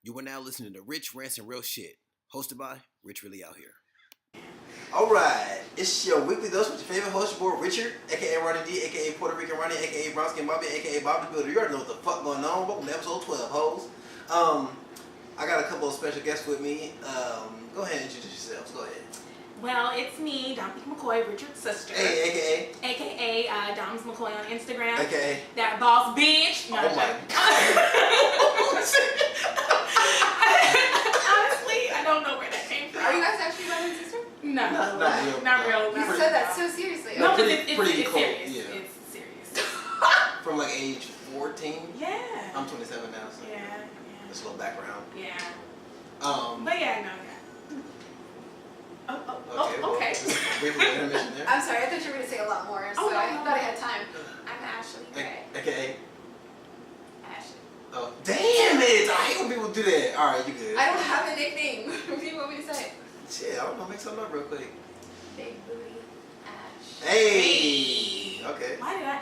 You are now listening to Rich Rants and Real Shit, hosted by Rich Really Out Here. Alright, it's your weekly dose with your favorite host, your boy Richard, aka Ronnie D, aka Puerto Rican Ronnie, aka Brownskin Bobby, aka Bob the Builder. You already know what the fuck going on. Welcome to episode 12, hoes. I got a couple of special guests with me. Go ahead and introduce yourselves. Go ahead. Well, it's me, Dominique McCoy, Richard's sister. Hey, AKA Doms McCoy on Instagram. AKA That boss bitch. No, oh my god. Honestly, I don't know where that came from. Are you guys actually brother and sister? No. Not real. You said that so seriously. No, but pretty it's cool, serious. yeah. It's serious. From like age 14? Yeah. I'm 27 now, so Yeah. just a little background. Yeah. But yeah, no. Okay. Brief intermission there. I'm sorry, I thought you were going to say a lot more, so no, I no. thought I had time. I'm Ashley Gray. AKA Ashley. oh, damn it! I hate when people do that. Alright, you good. I don't have a nickname. What do you want me to say? Shit, I don't know. Make something up real quick. Big Booty Ash. Hey! Okay. Why did I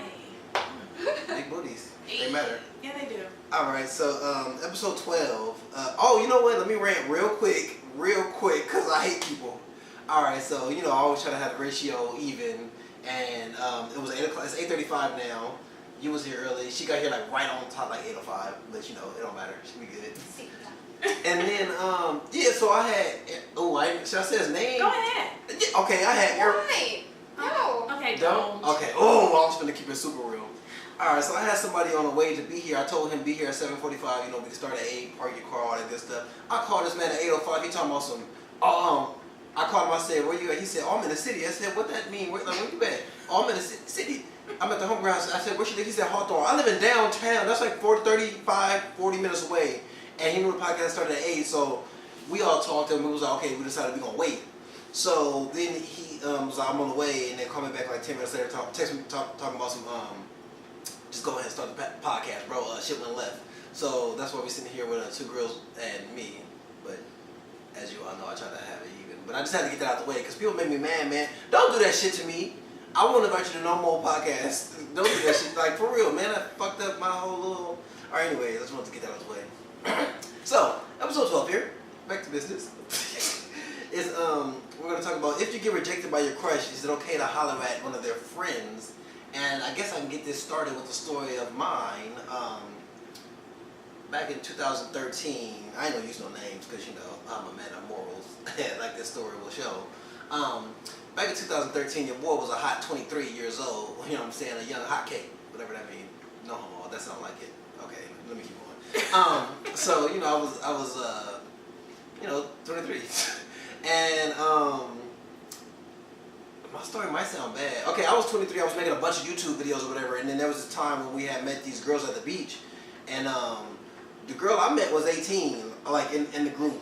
Big booties. They matter. Yeah, they do. Alright, so episode 12. Oh, you know what? Let me rant real quick, because I hate people. Alright, so, I always try to have the ratio even. And it was 8 o'clock. It's 8:35 now. You was here early. She got here like right on top, like 8:05. But it don't matter. She be good. See, And then, so I had, should I say his name? Go ahead. Yeah, okay, I had Why? No. Okay, Don't? don't. Okay. Oh, I was gonna keep it super real. Alright, so I had somebody on the way to be here. I told him to be here at 7:45, we can start at 8, park your car, all that good stuff. I called this man at 8:05, he talking about some, I called him, I said, where you at? He said, oh, I'm in the city. I said, what that mean? Where you at? Oh, I'm in the city. I'm at the home grounds. I said, where you live? He said, Hawthorne. I live in downtown. That's like 40 minutes away. And he knew the podcast started at 8, so we all talked and we was like, okay, we decided we're gonna wait. So then he was like, I'm on the way, and then called me back like 10 minutes later, text me talking about some, just go ahead and start the podcast, bro. Shit went left. So that's why we're sitting here with 2 girls and me. But as you all know, I try to have it even. But I just had to get that out the way because people make me mad, man. Don't do that shit to me. I won't invite you to no more podcasts. Don't do that shit. Like, for real, man. I fucked up my whole little... Alright, anyway, I just wanted to get that out the way. So, episode 12 here. Back to business. We're going to talk about if you get rejected by your crush, is it okay to holler at one of their friends? And I guess I can get this started with a story of mine. Back in 2013, I ain't gonna use no names because I'm a man of morals, like this story will show. Back in 2013, your boy was a hot 23 years old. You know what I'm saying? A young hot cake, whatever that means. No homo, that sound like it. Okay, let me keep going. So I was 23, and my story might sound bad. Okay, I was 23. I was making a bunch of YouTube videos or whatever, and then there was a time when we had met these girls at the beach, and the girl I met was 18, like in the group,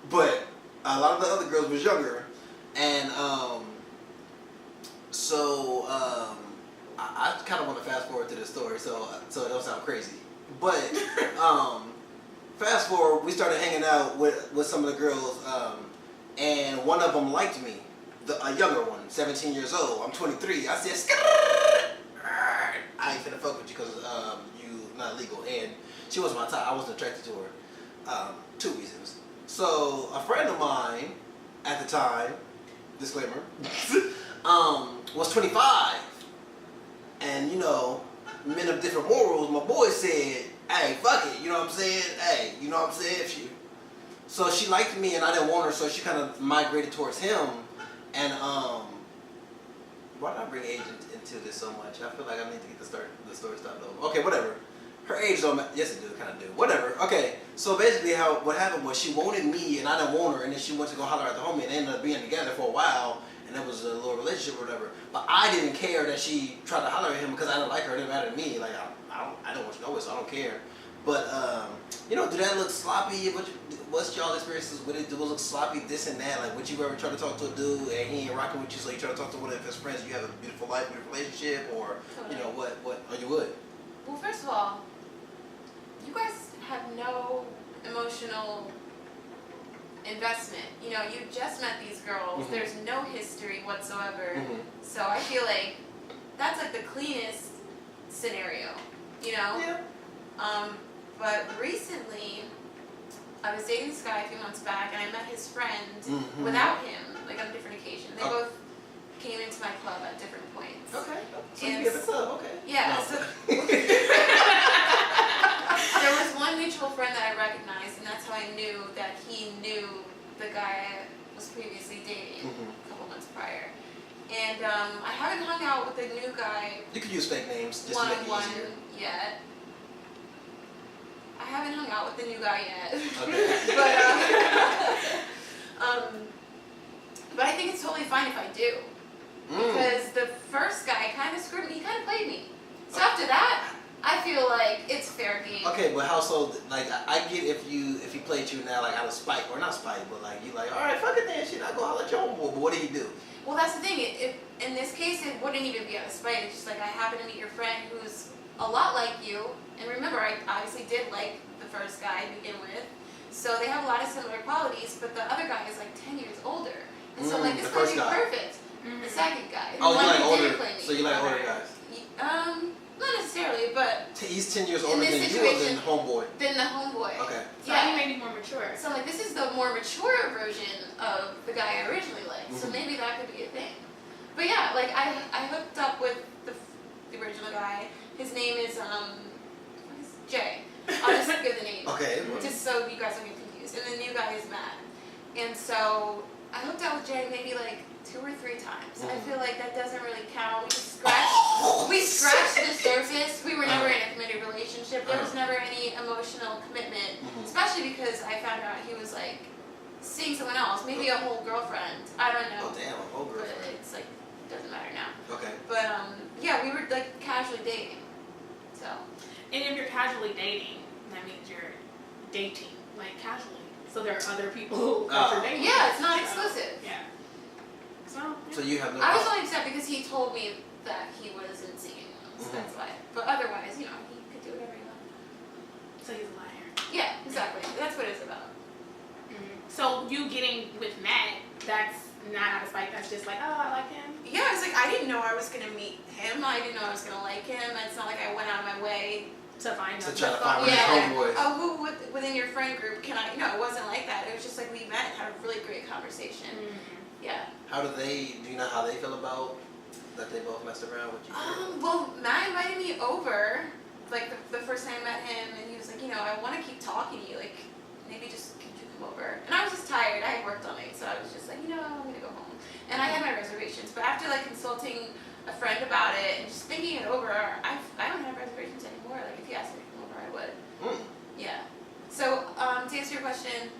but a lot of the other girls was younger, and I kind of want to fast forward to this story, so it don't sound crazy, but fast forward, we started hanging out with some of the girls, and one of them liked me. A younger one, 17 years old. I'm 23. I said, I ain't finna fuck with you because you not legal. And she wasn't my type. I wasn't attracted to her. 2 reasons. So a friend of mine at the time, disclaimer, was 25. And men of different morals, my boy said, hey, fuck it. You know what I'm saying? Hey, you know what I'm saying? So she liked me and I didn't want her, so she kind of migrated towards him. And why did I bring age into this so much? I feel like I need to get the story started over. Okay, whatever. Her age don't matter. Yes, it do. Kind of do. Whatever. Okay. So basically, what happened was she wanted me and I didn't want her, and then she went to go holler at the homie, and they ended up being together for a while, and it was a little relationship or whatever. But I didn't care that she tried to holler at him because I didn't like her. It didn't matter to me. Like I don't want you to know it, so I don't care. But do that look sloppy? What's y'all experiences with it? Do it look sloppy, this and that? Like, would you ever try to talk to a dude and he ain't rocking with you, so you try to talk to one of his friends? You have a beautiful life, beautiful relationship, or what? Or you would? Well, first of all, you guys have no emotional investment. You just met these girls. Mm-hmm. There's no history whatsoever. Mm-hmm. So I feel like that's like the cleanest scenario. Yeah. But recently, I was dating this guy a few months back, and I met his friend Mhm. without him, like on a different occasion. They Oh. both came into my club at different points. Okay. So And you get the club, okay. Yeah, No. so there was one mutual friend that I recognized, and that's how I knew that he knew the guy I was previously dating Mhm. a couple months prior. And I haven't hung out with the new guy You could use fake names just to one make on it one easier. yet. I haven't hung out with the new guy yet. Okay. But I think it's totally fine if I do. Mm. Because the first guy kind of screwed me, he kind of played me. So after that, I feel like it's fair game. Okay, but how so? Like, I get if he played you now, like out of spite, or not spite, but like you like, all right, fuck it then, shit, I go holler at your homeboy. But what did he do? Well, that's the thing. In this case, it wouldn't even be out of spite. It's just like I happen to meet your friend who's a lot like you. And remember, I obviously did like the first guy to begin with. So they have a lot of similar qualities, but the other guy is like 10 years older. And so like this the might first be guy. perfect. The second guy. The Oh, one you like who older? didn't play me. So you like older guys? Not necessarily, but He's 10 years In older this than you or situation- than homeboy. then the homeboy. Okay. So Yeah. he may be more mature. So like this is the more mature version of the guy I originally liked. So Mhm. maybe that could be a thing. But yeah, like I hooked up with the original guy. His name is what is Jay. I'll just give the name. Okay. Just so you guys don't get confused. And the new guy is Matt. And so I hooked up with Jay maybe like 2 or 3 times. I feel like that doesn't really count. We scratched the surface. We were never in a committed relationship. There was never any emotional commitment. Especially because I found out he was like seeing someone else, maybe a whole girlfriend. I don't know. Oh damn, a whole But girlfriend. it's like doesn't matter now. Okay. But yeah, we were like casually dating. So And if you're casually dating, that means you're dating, like casually. So there are other people that you're dating. yeah, it's not So, exclusive. Yeah. So, So you have no I was problem. only upset because he told me that he wasn't seeing anyone else. That's why. But otherwise, you know, he could do whatever he wanted. so he's a liar. Yeah, exactly. That's what it's about. So you getting with Matt, that's not out of spite. That's just like, oh, I like him. Yeah, it's like I didn't know I was gonna meet him. I didn't know I was gonna like him. It's not like I went out of my way. To find To him. try to find one of his Yeah, like, homeboys. oh, who within your friend group can I? No, it wasn't like that. It was just like we met and had a really great conversation. Yeah. How do you know how they feel about that they both messed around with you? Well, Matt invited me over, like the first time I met him, and he was like, you know, I want to keep talking to you, like maybe just could you come over? And I was just tired. I had worked all night, so I was just like, you know, I'm gonna go home. And I had my reservations, but after like consulting a friend about it and just thinking it over, I don't have reservations anymore. Like if you asked me to come over, I would. Yeah. So to answer your question,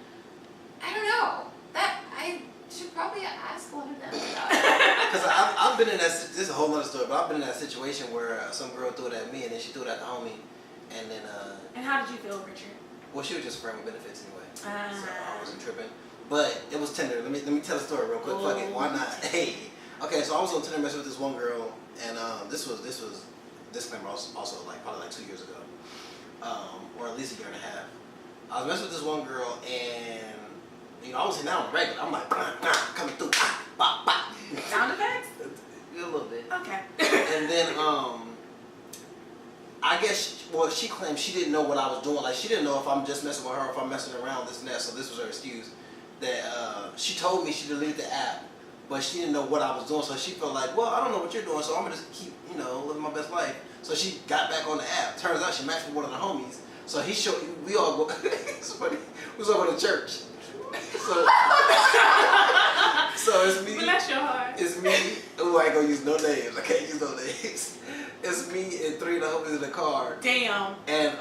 I don't know. That I should probably ask one of them about it. Because I've been in that. This is a whole other story, but I've been in that situation where some girl threw it at me and then she threw it at the homie, and then And how did you feel, Richard? well, she was just a friend with benefits anyway, so Ah. I wasn't tripping. But it was Tinder. Let me tell the story real quick. Fuck it, why not? Hey, okay, so I was on Tinder messing with this one girl, and this was disclaimer also like probably like 2 years ago, or at least a year and a half. I was messing with this one girl, and you know I was hitting out on the regular. I'm like, coming through, bop, bop. Sound effects? A little bit. Okay. And then I guess she claimed she didn't know what I was doing. Like she didn't know if I'm just messing with her or if I'm messing around, this and that. So this was her excuse. That she told me she deleted the app, but she didn't know what I was doing. So she felt like, well, I don't know what you're doing, so I'm gonna just keep, you know, living my best life. So she got back on the app. Turns out she matched with one of the homies. So he showed. We all go. It's funny. We was all going to church. So it's me. Bless your heart. It's me. Oh, I ain't gonna use no names. I can't use no names. It's me and 3 of the homies in the car. Damn. And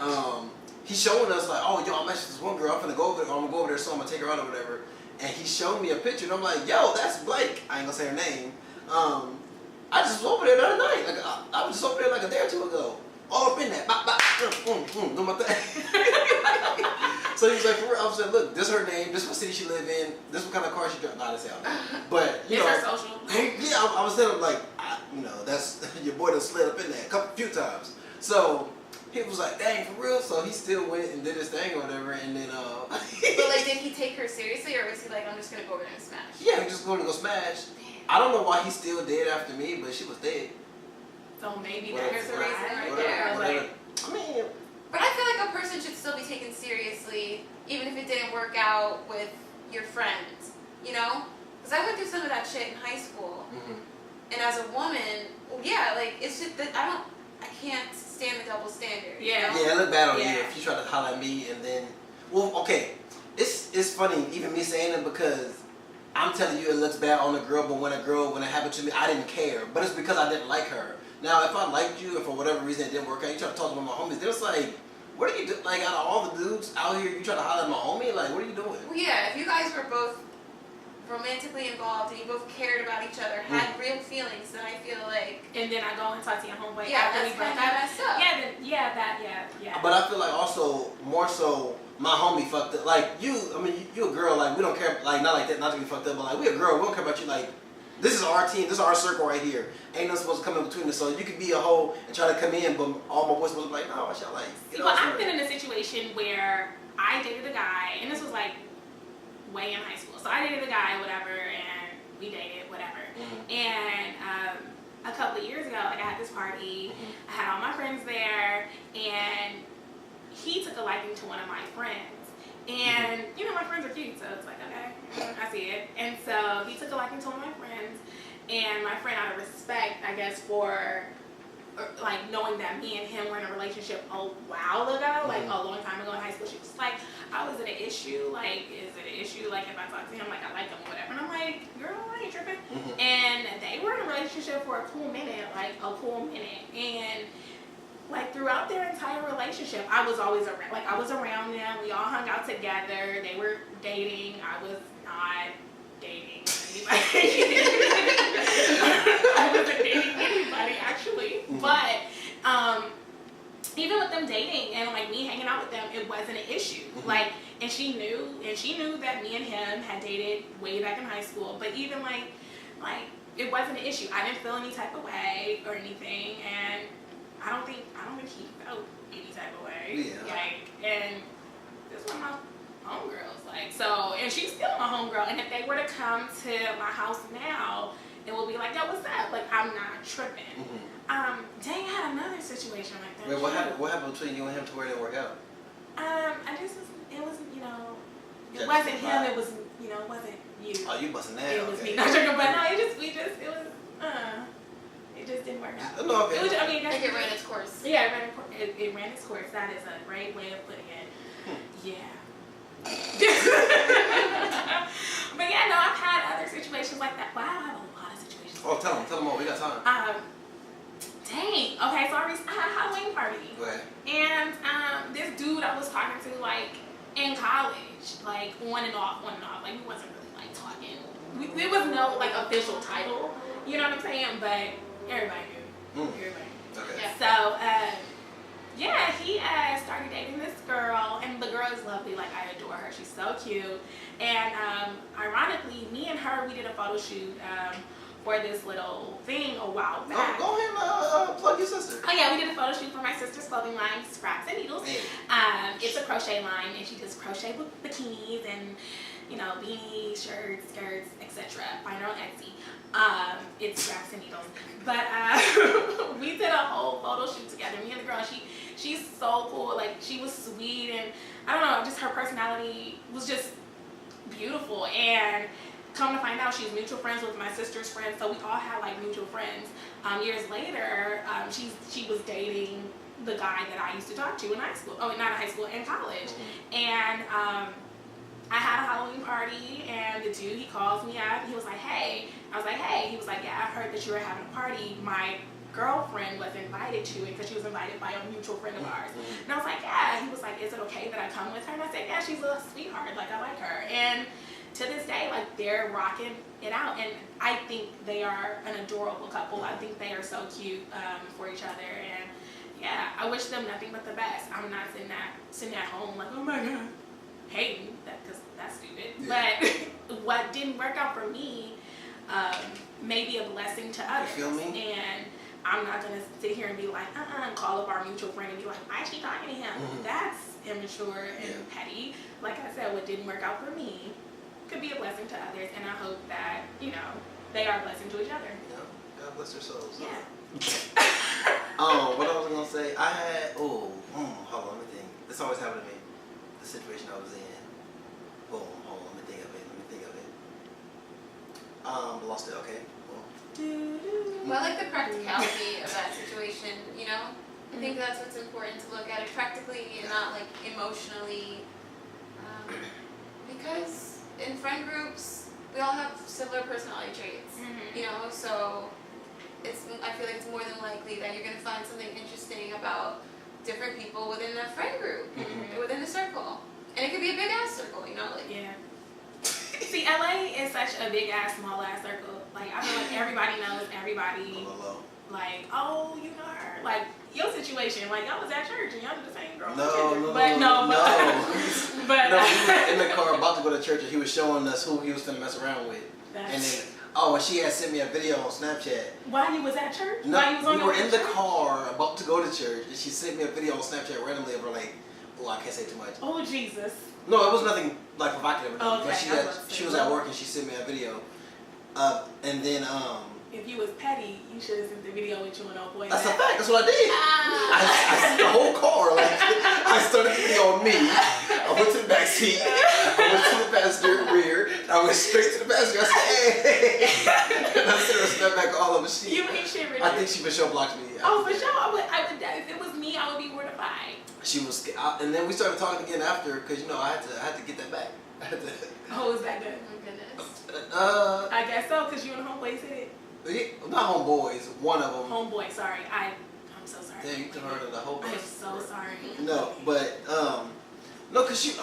he's showing us like, oh, yo, I matched this one girl. I'm gonna go over there. I'm gonna go over there, so I'm gonna take her out or whatever. And he showed me a picture, and I'm like, yo, that's Blake. I ain't gonna say her name. I just was over there the other night. Like I was just over there like a day or two ago. All up in that. Bop, bop, do my thing. So he was like, for real. I was like, look, this is her name. This is what city she live in. This is what kind of car she drives. Nah, this out. But you Is know, her social? yeah, I was telling him like, you know, that's your boy done slid up in there few times. So he was like, dang, for real. So he still went and did his thing or whatever, and then But like, did he take her seriously, or was he like, I'm just gonna go over there and smash? yeah, he just going to go smash. I don't know why he's still dead after me, but she was dead. So maybe Whatever, there's a reason reason right right there. there. Like, I mean, But I feel like a person should still be taken seriously, even if it didn't work out with your friends, you know? Because I went through some of that shit in high school. And as a woman, yeah, like, it's just that I can't stand the double standard. Yeah. You know? Yeah, it look bad on Yeah. you if you try to holler at me and then, well, okay, it's funny even me saying it because I'm telling you it looks bad on a girl, but when it happened to me, I didn't care. But it's because I didn't like her. Now, if I liked you and for whatever reason it didn't work out, you try to talk to one of my homies, they're just like, what are you doing? Like, out of all the dudes out here, you try to holler at my homie? Like, what are you doing? Well, yeah, if you guys were both romantically involved and you both cared about each other, had real feelings, then I feel like... And then I go and talk to your homeboy Yeah, after we that's broke kind of up. messed up. Yeah. But I feel like also, more so, my homie fucked up. Like, you a girl, like, we don't care, like, not like that, not to be fucked up, but like, we a girl, we don't care about you, like, this is our team, this is our circle right here. Ain't nothing supposed to come in between us, so you could be a hoe and try to come in, but all my boys supposed to be like, no, what y'all like? You know, Well, I've been in a situation where I dated a guy, and this was like way in high school. So I dated a guy, whatever, and we dated, whatever. And a couple of years ago, like, I had this party, I had all my friends there, and he took a liking to one of my friends. And, you know, my friends are cute, so it's like, okay, I see it. And so he took a liking to one of my friends, and my friend, out of respect, I guess, for, like, knowing that me and him were in a relationship a while ago, like, a long time ago in high school, she was like, oh, is it an issue? Like, is it an issue, like, if I talk to him, like, I like him or whatever? And I'm like, girl, I ain't tripping. And they were in a relationship for a cool minute, and like, throughout their entire relationship, I was always around. Like, I was around them. We all hung out together. They were dating. I was not dating anybody. I wasn't dating anybody, actually. But even with them dating and, like, me hanging out with them, it wasn't an issue. Like, and she knew that me and him had dated way back in high school. But even like it wasn't an issue. I didn't feel any type of way or anything, and I don't think he felt any type of way. Yeah. Like, and this was my homegirls. Like, so, and she's still my homegirl. And if they were to come to my house now, it will be like, yo, what's up? Like, I'm not tripping. Dang, I had another situation like that. Wait, what happened between you and him to where it didn't work out? It was, you know, it Yeah, wasn't just him, vibe. it was, you know, it wasn't you. Oh, you busting that? It was Okay. me. Not joking, but no, it just didn't work out. No, okay. It was, I mean, Like it ran its course. Yeah, it ran its course. That is a great way of putting it. Yeah. But yeah, no, I've had other situations like that. Wow, I have a lot of situations. Oh, tell them all. We got time. Dang. Okay, so I had a Halloween party. Go ahead. And this dude I was talking to, like, in college, like, on and off. Like, we wasn't really, like, talking. There was no, like, official title. You know what I'm saying? But everybody knew. Everybody knew. Okay. Yeah. So, yeah, he started dating this girl, and the girl is lovely. Like, I adore her. She's so cute. And ironically, me and her, we did a photo shoot for this little thing a while back. Go ahead and plug your sister. Oh yeah, we did a photo shoot for my sister's clothing line, Scraps and Needles. Hey. It's a crochet line, and she does crochet with bikinis and, you know, beanies, shirts, skirts, etc. Find her on Etsy. It's Scraps and Needles. But we did a whole photo shoot together. Me and the girl. She's so cool. Like, she was sweet, and I don't know, just her personality was just beautiful. And come to find out, she's mutual friends with my sister's friend, so we all had, like, mutual friends. Years later, she was dating the guy that I used to talk to in high school. Oh, not in high school, in college. And I had a Halloween party, and the dude, he calls me up. He was like, hey. I was like, hey. He was like, yeah, I heard that you were having a party. My girlfriend was invited to it because she was invited by a mutual friend of ours. And I was like, yeah. He was like, is it okay that I come with her? And I said, yeah, she's a sweetheart. Like, I like her. And to this day, like, they're rocking it out, and I think they are an adorable couple. I think they are so cute for each other, and yeah, I wish them nothing but the best. I'm not sitting at home like, oh my god, hating that, because that's stupid. Yeah. But what didn't work out for me may be a blessing to others. You feel me? And I'm not gonna sit here and be like, and call up our mutual friend and be like, why is she talking to him? That's immature and petty. Like I said, what didn't work out for me could be a blessing to others, and I hope that, you know, they are a blessing to each other. Yeah. God bless their souls. Yeah. What I was gonna say, I had hold on, let me think. This always happened to me. The situation I was in. lost it. Okay. Well, I like the practicality of that situation, you know? I think that's what's important to look at it practically and not like emotionally. Because in friend groups, we all have similar personality traits, you know? So I feel like it's more than likely that you're going to find something interesting about different people within that friend group, within the circle. And it could be a big ass circle, you know? Like, Yeah. See, LA is such a big ass, small ass circle. Like, I feel like everybody knows everybody. Like, oh, you know her. Like, your situation, like, y'all was at church and y'all did the same girl. No. But we were in the car about to go to church and he was showing us who he was gonna mess around with. And then, and she had sent me a video on Snapchat. While you was at church? No, While you was on we were in the church? car about to go to church and she sent me a video on Snapchat randomly of her like, oh, I can't say too much. Oh, Jesus. No, it was nothing like provocative. Oh, okay. But she was at work and she sent me a video. And then if you was petty, you should have sent the video with you and old boy. that's a fact. That's what I did. I sent the whole car. Like I started the video on me. I went to the back seat. I went to the passenger rear. I went straight to the passenger. I said, hey. And I sent her a snap back all over. You ain't shit, Richard. I think she for sure blocked me. Oh, for sure. I would. If it was me, I would be mortified. She was, and then we started talking again after, cause you know I had to get that back. Oh, is that good? oh my goodness. I guess so, cause you and homeboys hit it. Not homeboys. One of them. Homeboy, sorry. I'm so sorry. Damn, you can heard of the whole I'm thing. so sorry. No, but no, cause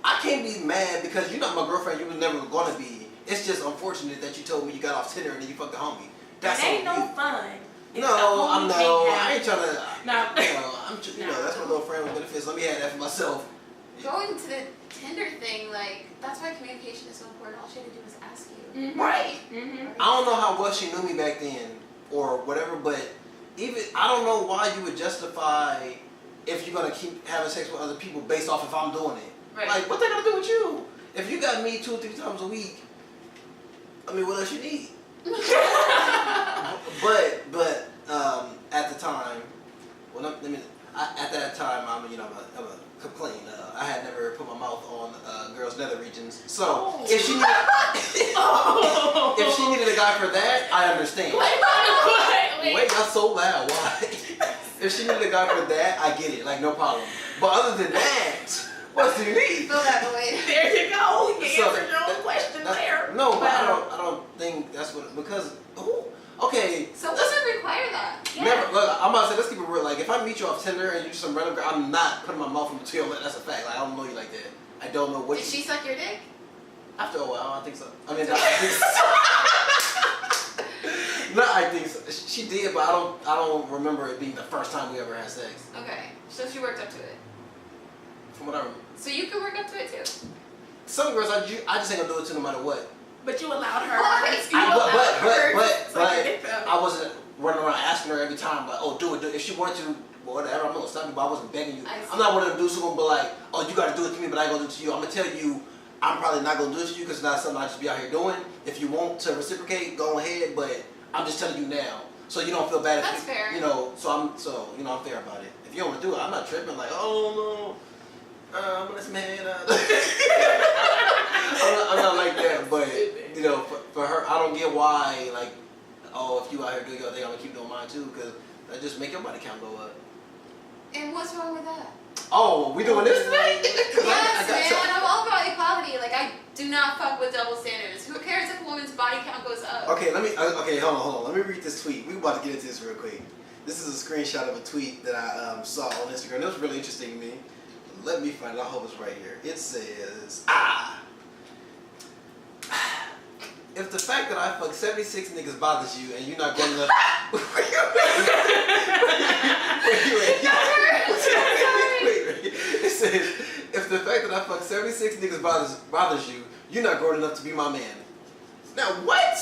I can't be mad because you're not my girlfriend. You was never gonna be. It's just unfortunate that you told me you got off Tinder and then you fucked a homie. That's it ain't on no you. fun. I ain't trying to. No. You know, that's my little friend with benefits. Let me have that for myself. Going to the Tinder thing, like, that's why communication is so important. All she had to do was ask you. Right. I don't know how well she knew me back then or whatever, but even I don't know why you would justify if you're gonna keep having sex with other people based off if I'm doing it. Right. Like, what they gonna do with you? If you got me 2 or 3 times a week, I mean, what else you need? but at the time, at that time, I'm a complain. I had never put my mouth on girls' nether regions, so if she needed a guy for that, I understand. Wait, not so loud. Why? If she needed a guy for that, I get it. Like, no problem. But other than that, what do you need? Fill that void. There you go. You answered your own question there. No, but I don't think that's what because. Okay. So it doesn't require that. Yeah. Never. Look, I'm about to say, let's keep it real. Like, if I meet you off Tinder and you some random girl, I'm not putting my mouth in between. That's a fact. Like, I don't know you like that. I don't know what. Did she suck your dick? After a while, I think so. I mean, I think so. No, I think so. She did, but I don't remember it being the first time we ever had sex. Okay, so she worked up to it. From what I remember. So you can work up to it too. Some girls, I just ain't gonna do it to no matter what. But you allowed her. But I wasn't running around asking her every time, like, oh, do it. If she wanted to, whatever, I'm not gonna stop you, but I wasn't begging you. I'm not one of them dudes who gonna be like, oh, you gotta do it to me, but I ain't gonna do it to you. I'm gonna tell you, I'm probably not gonna do it to you because it's not something I just be out here doing. If you want to reciprocate, go ahead, but I'm just telling you now, so you don't feel bad. That's fair. You know, I'm fair about it. If you don't want to do it, I'm not tripping. Like, oh no, let's man. I'm not like that, but you know, for her, I don't get why. Like, oh, if you out here doing your thing, I'm gonna keep doing mine too, because that just make your body count go up. And what's wrong with that? Oh, we doing this today? Yes, man. I'm all about equality. Like, I do not fuck with double standards. Who cares if a woman's body count goes up? Okay, hold on. Let me read this tweet. We about to get into this real quick. This is a screenshot of a tweet that I saw on Instagram. It was really interesting to me. Let me find it. I hope it's right here. It says, if the fact that I fuck 76 niggas bothers you and you're not going to... It says, if the fact that I fuck 76 niggas bothers you, you're not grown enough to be my man. Now what?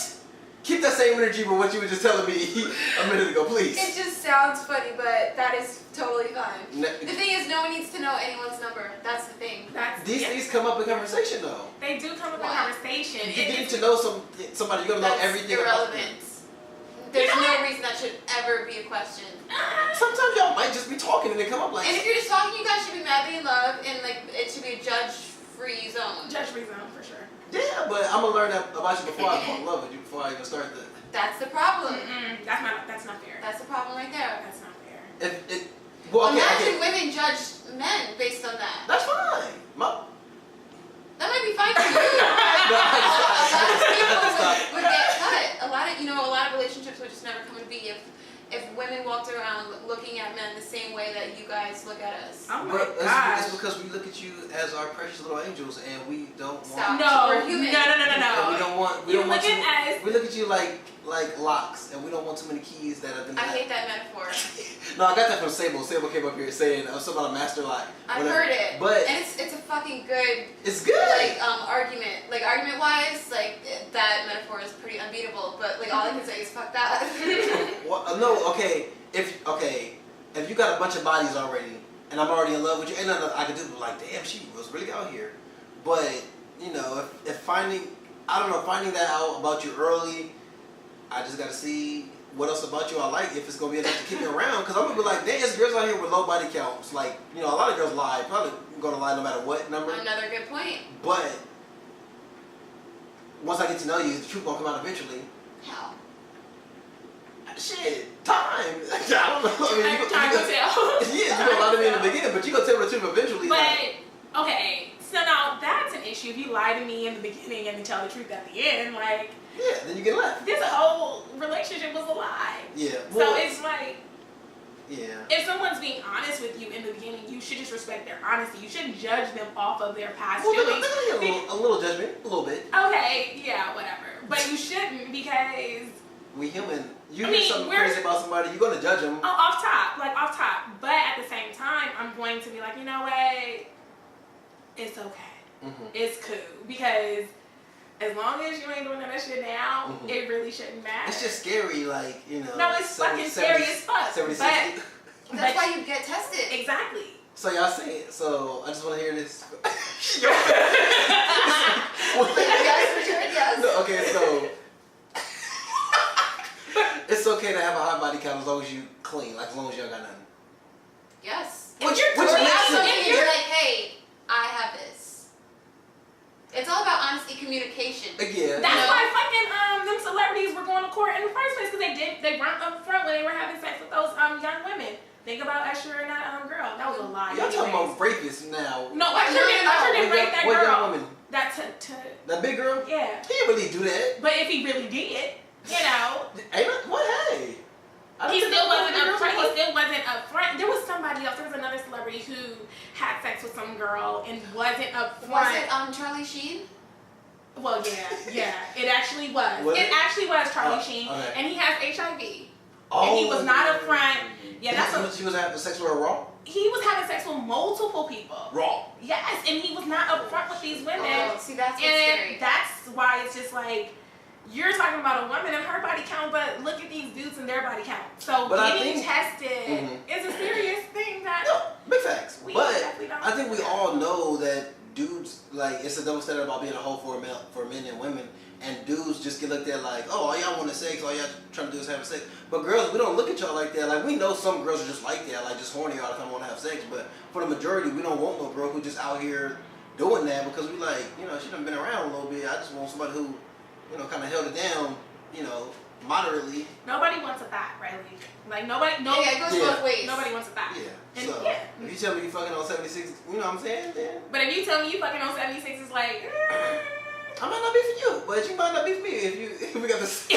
Keep that same energy with what you were just telling me a minute ago, please. It just sounds funny, but that is totally fine. The thing is, no one needs to know anyone's number. That's the thing. These things come up in conversation, though. They do come up in conversation. You get to know somebody, you're going to know everything irrelevant. about them. There's no reason that should ever be a question. Sometimes y'all might just be talking and they come up like... And if you're just talking, you guys should be madly in love, and like it should be a judge free zone. Judge-free zone for sure. Yeah, but I'm gonna learn that about you before I fall in love with you, before I even start the. That's the problem. That's not fair. That's the problem right there. That's not fair. Imagine women judge men based on that. That's fine. That might be fine for you. A lot of people would get cut. A lot of relationships would just never come to be if women walked around looking at men the same way that you guys look at us. Oh my But gosh. it's because we look at you as our precious little angels, and we don't want. Stop. No, We're human. no. And we don't want. We You don't want look too, at us. we look at you like locks, and we don't want too many keys that have been. I hate that metaphor. No, I got that from Sable. Sable came up here saying something about a master lock. I've whatever. heard it, But and it's a fucking good. it's good. Argument. Argument wise, that metaphor is pretty unbeatable. But all I can say is fuck that. Well, no, okay. If you got a bunch of bodies already, and I'm already in love with you, ain't nothing I could do. But damn, she was really out here. But if finding that out about you early, I just gotta see what else about you I like. If it's gonna be enough to keep me around, because I'm gonna be like, there's girls out here with low body counts. A lot of girls lie. Probably gonna lie no matter what number. Another good point. But once I get to know you, the truth gonna come out eventually. How? Shit, time. I don't know. Time will tell. Yeah, you gonna lie to me in the beginning, but you gonna tell me the truth eventually. But okay, so now that's an issue. If you lie to me in the beginning and then tell the truth at the end, yeah, then you get left. this whole relationship was a lie. Yeah. So it's like, yeah. if someone's being honest with you in the beginning, you should just respect their honesty. You shouldn't judge them off of their past doings. A little judgment, a little bit. Okay, yeah, whatever. But you shouldn't, because We human. You hear something crazy about somebody, you're gonna judge them. off top. But at the same time, I'm going to be like, you know what? It's okay. Mm-hmm. It's cool. Because as long as you ain't doing none of that shit now, it really shouldn't matter. It's just scary, No, it's fucking scary as fuck. 70, but 60. That's why you get tested. Exactly. So y'all say, I just want to hear this. Yes, Richard, yes. No, okay, so it's okay to have a high body count as long as you clean, as long as you don't got nothing. Yes. If you're which Or totally you have makes something sense. and you're like, hey, I have this. It's all about honesty, communication. Yeah. That's why fucking them celebrities were going to court in the first place, because they weren't up front when they were having sex with those young women. Think about Usher and that girl. That was a lie. Y'all talking anyways. about rapists now. No, Usher didn't rape that What girl. young woman? That That big girl? yeah. He didn't really do that. But if he really did, What? Hey. he still wasn't up front. He still wasn't up front. There was somebody else. There was another celebrity who had sex with some girl and wasn't up front. Was it Charlie Sheen? Well, yeah. It actually was. Was it? It actually was Charlie Sheen, okay. and he has HIV. Oh. And he was not up front. Yeah, that's He was having sex with her raw? he was having sex with multiple people. Raw. Yes, and he was not up front with these women. Oh, see, that's what's And scary. that's why it's just like, you're talking about a woman and her body count, but look at these dudes and their body count. So But getting tested is a serious thing that No, big facts. we But definitely don't I think we do. all know that dudes, it's a double standard about being a hoe for men and women. And dudes just get looked at like, oh, all y'all want to sex, all y'all trying to do is have sex. But girls, we don't look at y'all like that. Like, we know some girls are just like that, like just horny all the time, want to have sex. But for the majority, we don't want no girl who just out here doing that, because we like, she done been around a little bit. I just want somebody who, kind of held it down, moderately. Nobody wants a thought, right? Like nobody, Yeah, it goes both ways. Nobody wants a thought. Yeah. And So if you tell me you fucking on 76, you know what I'm saying? Then But if you tell me you fucking on 76, it's like, I might not be for you, but you might not be for me if we got this.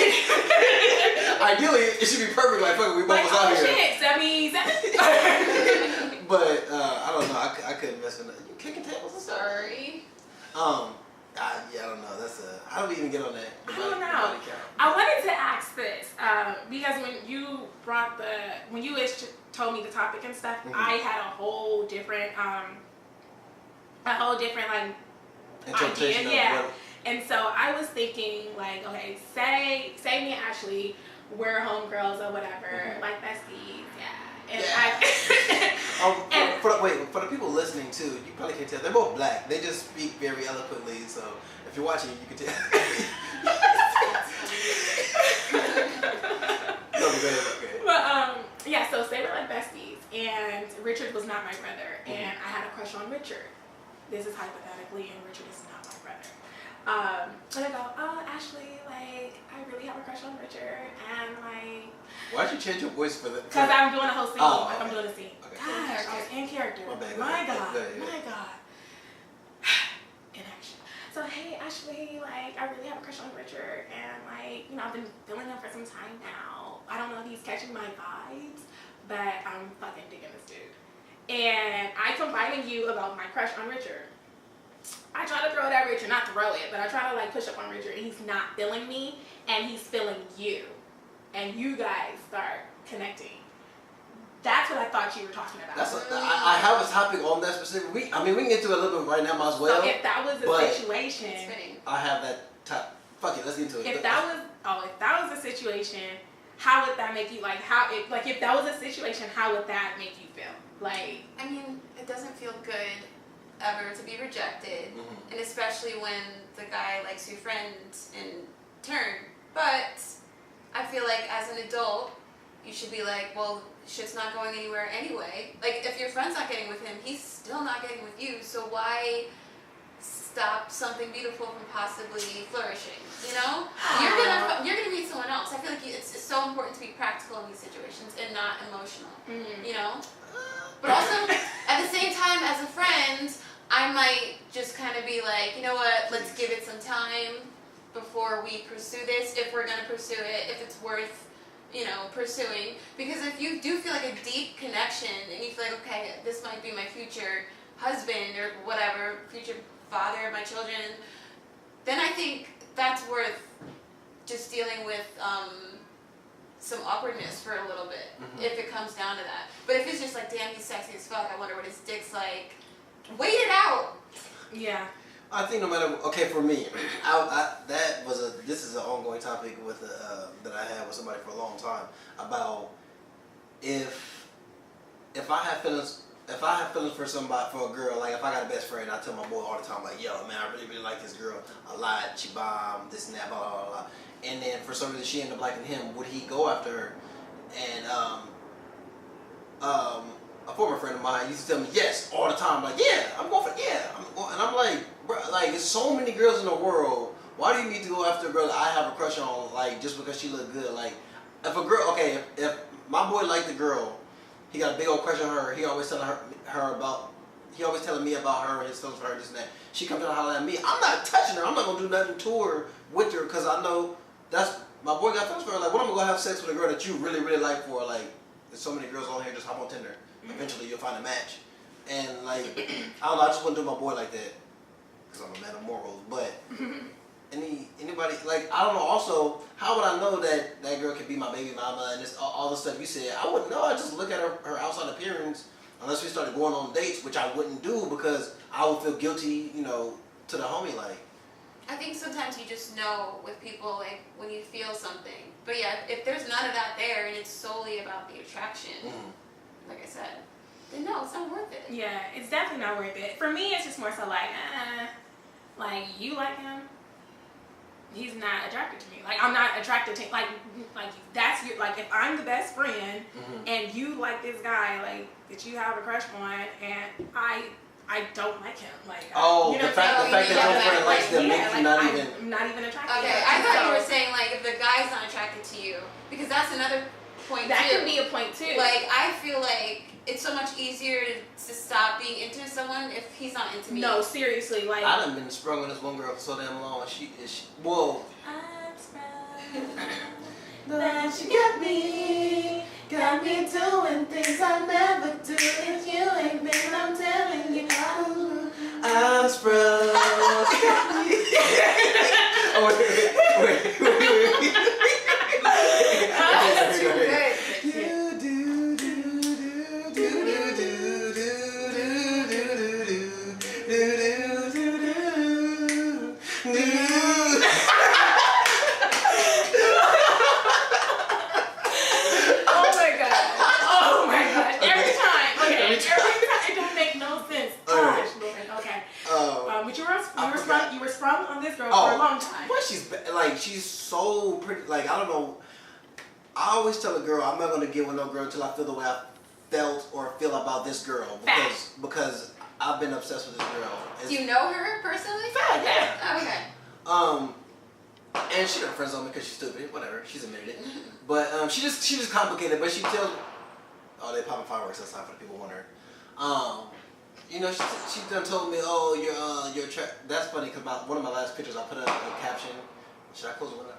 Ideally, it should be perfect. Like, fuck it, we both like, was out oh here. shit, 77. But I don't know. I couldn't mess with that. You kicking tables and stuff. Sorry. I don't know. How do we even get on that? I don't know. I wanted to ask this because when you told me the topic and stuff, I had a whole different like Interpretation idea, yeah. of And so I was thinking, like, okay, say me and Ashley, we're homegirls or whatever, like besties, yeah. And yeah. For the people listening too, you probably can't tell. They're both black. They just speak very eloquently. So if you're watching, you can tell. No, go ahead. Okay. But so say we're like besties, and Richard was not my brother, and I had a crush on Richard. this is hypothetically, and Richard is not my brother. And I go, oh, Ashley, like, I really have a crush on Richard, and like... Why'd you change your voice for the... Because I'm doing a whole scene, Oh, like okay. I'm doing a scene. Okay. Gosh, I was in character. My bad, My God, yeah. my God. In action. So, hey, Ashley, like, I really have a crush on Richard, and like, you know, I've been feeling him for some time now. I don't know if he's catching my vibes, but I'm fucking digging this dude. And I confide in you about my crush on Richard. I try to throw it at Richard, not throw it, but I try to like push up on Richard, and he's not feeling me, and he's feeling you. And you guys start connecting. That's what I thought you were talking about. I have a topic on that specific week. I mean, we can get to it a little bit right now, might as well. So if that was the situation, I have that top. Fuck it, let's get into it. If that was a situation, how would that make you if that was a situation, how would that make you feel? Like, I mean, it doesn't feel good ever to be rejected, and especially when the guy likes your friend in turn. But I feel like as an adult, you should be like, well, shit's not going anywhere anyway. Like, if your friend's not getting with him, he's still not getting with you, so why stop something beautiful from possibly flourishing, you know? You're gonna meet someone else. I feel like it's so important to be practical in these situations and not emotional, you know? But also, at the same time, as a friend, I might just kind of be like, you know what, let's give it some time before we pursue this, if we're gonna pursue it, if it's worth, you know, pursuing. Because if you do feel like a deep connection and you feel like, okay, this might be my future husband or whatever, future father of my children, then I think that's worth just dealing with some awkwardness for a little bit, if it comes down to that. But if it's just like, damn, he's sexy as fuck, I wonder what his dick's like, wait it out. Yeah. I think no matter, okay, for me, this is an ongoing topic with that I had with somebody for a long time about if I have feelings for somebody, for a girl, like if I got a best friend, I tell my boy all the time, like, yo, man, I really, really like this girl a lot, she bomb, this and that, blah, blah, blah. And then for some reason she ended up liking him, would he go after her? And a former friend of mine used to tell me yes all the time, like, yeah, I'm going for, yeah. And I'm like, bro, like, there's so many girls in the world, why do you need to go after a girl that I have a crush on, like, just because she look good? Like, if a girl, okay, if my boy liked the girl, he got a big old crush on her, he always telling me about her and his feelings for her, this and that. She comes to holler at me, I'm not touching her, I'm not going to do nothing to her, with her, because I know that's, my boy got feelings for her. Like, what am I going to have sex with a girl that you really, really like for? Like, there's so many girls on here, just hop on Tinder. Eventually you'll find a match. And like, I don't know, I just wouldn't do my boy like that, because I'm a man of morals. But anybody, like, I don't know, also, how would I know that that girl could be my baby mama and this, all the stuff you said? I wouldn't know. I just look at her outside appearance, unless we started going on dates, which I wouldn't do because I would feel guilty, you know, to the homie, like. I think sometimes you just know with people, like, when you feel something. But yeah, if there's none of that there and it's solely about the attraction, like I said, then no, it's not worth it. Yeah, it's definitely not worth it. For me, it's just more so like, you like him, he's not attracted to me. Like, I'm not attracted to, like that's your, like, if I'm the best friend and you like this guy, like, that you have a crush on, and I don't like him. Like, the fact that your friend likes them makes you I'm not even attracted. Okay, I thought you were saying, like, if the guy's not attracted to you, because that's another point that too. could be a point too. Like, I feel like it's so much easier to stop being into someone if he's not into me. No, seriously, like, I done been sprung on this one girl for so damn long, and she whoa. I'm sprung, that you got me doing things I never do. If you ain't been, I'm telling you, I'm sprung. Wait. That's too good. Oh my god. Every time. It don't make no sense. Gosh, Lord. Okay. But you were sprung on this girl for a long time. Well, she's so pretty. Like, I don't know. I always tell a girl, I'm not gonna get with no girl until I feel the way I felt or feel about this girl, because I've been obsessed with this girl. Do you know her personally? Yeah. Oh, okay. And she got friends on me because she's stupid. Whatever, she's admitted it. But she just complicated. But she tells, oh, they popping fireworks outside for the people wondering. You know, she done told me, oh, you're that's funny because one of my last pictures I put up a caption. Should I close the window?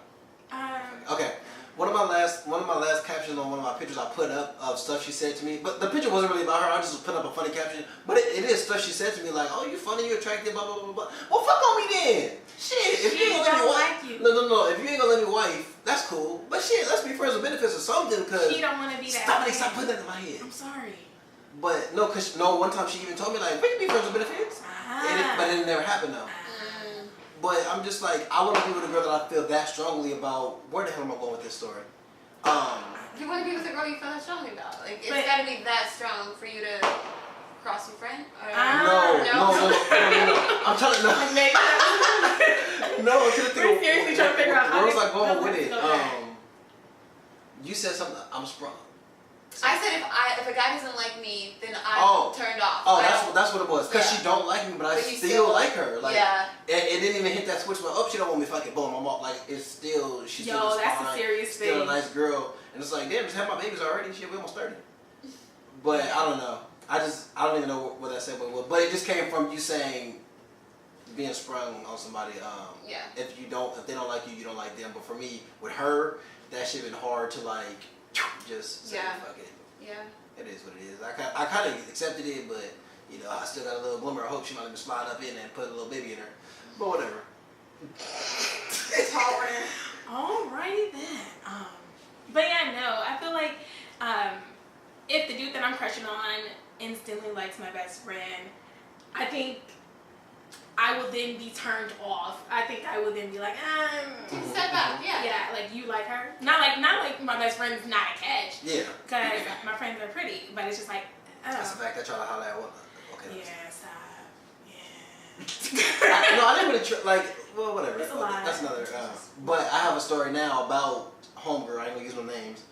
Okay. One of my last captions on one of my pictures I put up of stuff she said to me, but the picture wasn't really about her. I just put up a funny caption, but it is stuff she said to me like, "Oh, you funny, you attractive, blah blah blah blah." Well, fuck on me then. Shit, if you ain't gonna let me wife, no. If you ain't gonna let me wife, that's cool. But shit, let's be friends with benefits or something. Cause she don't want to be that. Stop putting that in my head. I'm sorry. But no, cause one time she even told me like, we can be friends with benefits, but it never happened though. But I'm just like, I want to be with a girl that I feel that strongly about. Where the hell am I going with this story? You want to be with a girl you feel that strongly about. Like, it's got to be that strong for you to cross your friend? No. I'm trying to know. No, I'm trying to think. We're seriously trying to figure out how. Where was I going with it? You said something. I'm sprung. I said if a guy doesn't like me, then I'm turned off. Oh, that's what it was. Cause she don't like me, but I still like her. Like, it didn't even hit that switch. But she don't want me fucking boom. I'm all like, it's still she's still that's a serious thing. Still a nice girl, and it's like, damn, just have my babies already. She'll be almost 30. But I don't know. I don't even know what that said, but it just came from you saying being sprung on somebody. If they don't like you, you don't like them. But for me, with her, that shit been hard to like. Just say fuck it. Yeah. It is what it is. I kind of accepted it, but you know I still got a little glimmer of hope she might have slide up in and put a little baby in her. But whatever. It's hard. Alrighty then. But yeah, no. I feel like if the dude that I'm crushing on instantly likes my best friend, I think I will then be turned off. I think I will then be like, step back, yeah, like you like her. Not like my best friend's not a catch. Yeah. Because my friends are pretty, but it's just like, that's the fact that y'all holla at one. Okay. Yeah, stop. Yeah. I didn't really well, whatever. It's a lie. That's another. But I have a story now about homegirl. I ain't gonna use no names.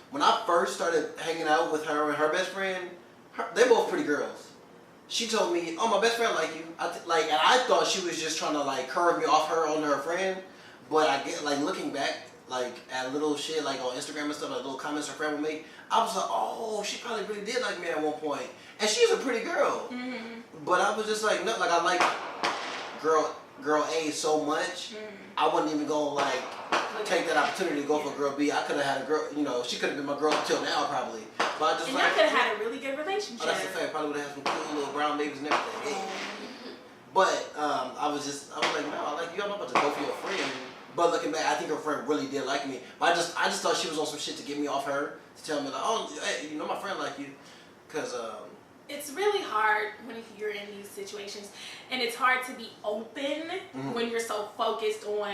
When I first started hanging out with her and her best friend, they both pretty girls. She told me, "Oh, my best friend like you." And I thought she was just trying to like curve me off her on her friend. But I get like looking back, like at little shit like on Instagram and stuff, like little comments her friend would make. I was like, "Oh, she probably really did like me at one point." And she's a pretty girl. Mm-hmm. But I was just like, no, like I like girl A so much. I wasn't even gonna like take that opportunity to go for girl B. I could have had a girl, you know, she could have been my girl until now probably. But I just and y'all could have had a really good relationship. Oh, that's the fact. Probably would have had some cool little brown babies and everything. Yeah. But I was like, no, I like you. I'm not about to go for your friend. But looking back, I think her friend really did like me. But I just thought she was on some shit to get me off her, to tell me like, oh, hey, you know my friend like you, because it's really hard when you're in these situations, and it's hard to be open when you're so focused on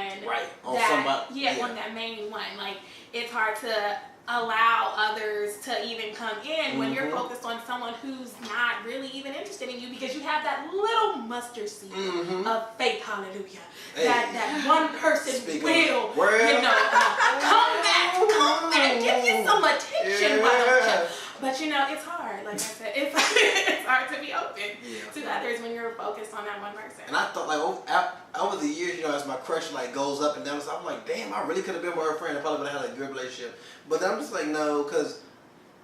on that. Somebody. Yeah, on that main one. Like it's hard to allow others to even come in when you're focused on someone who's not really even interested in you because you have that little mustard seed of faith. Hallelujah. Hey. That one person will, come back, give you some attention. Yeah. But you know, it's hard. Like I said, it's hard to be open to others when you're focused on that one person. And I thought like over the years, you know, as my crush like goes up and down, so I'm like, damn, I really could have been with her friend. I probably would have had a good relationship. But then I'm just like, no, because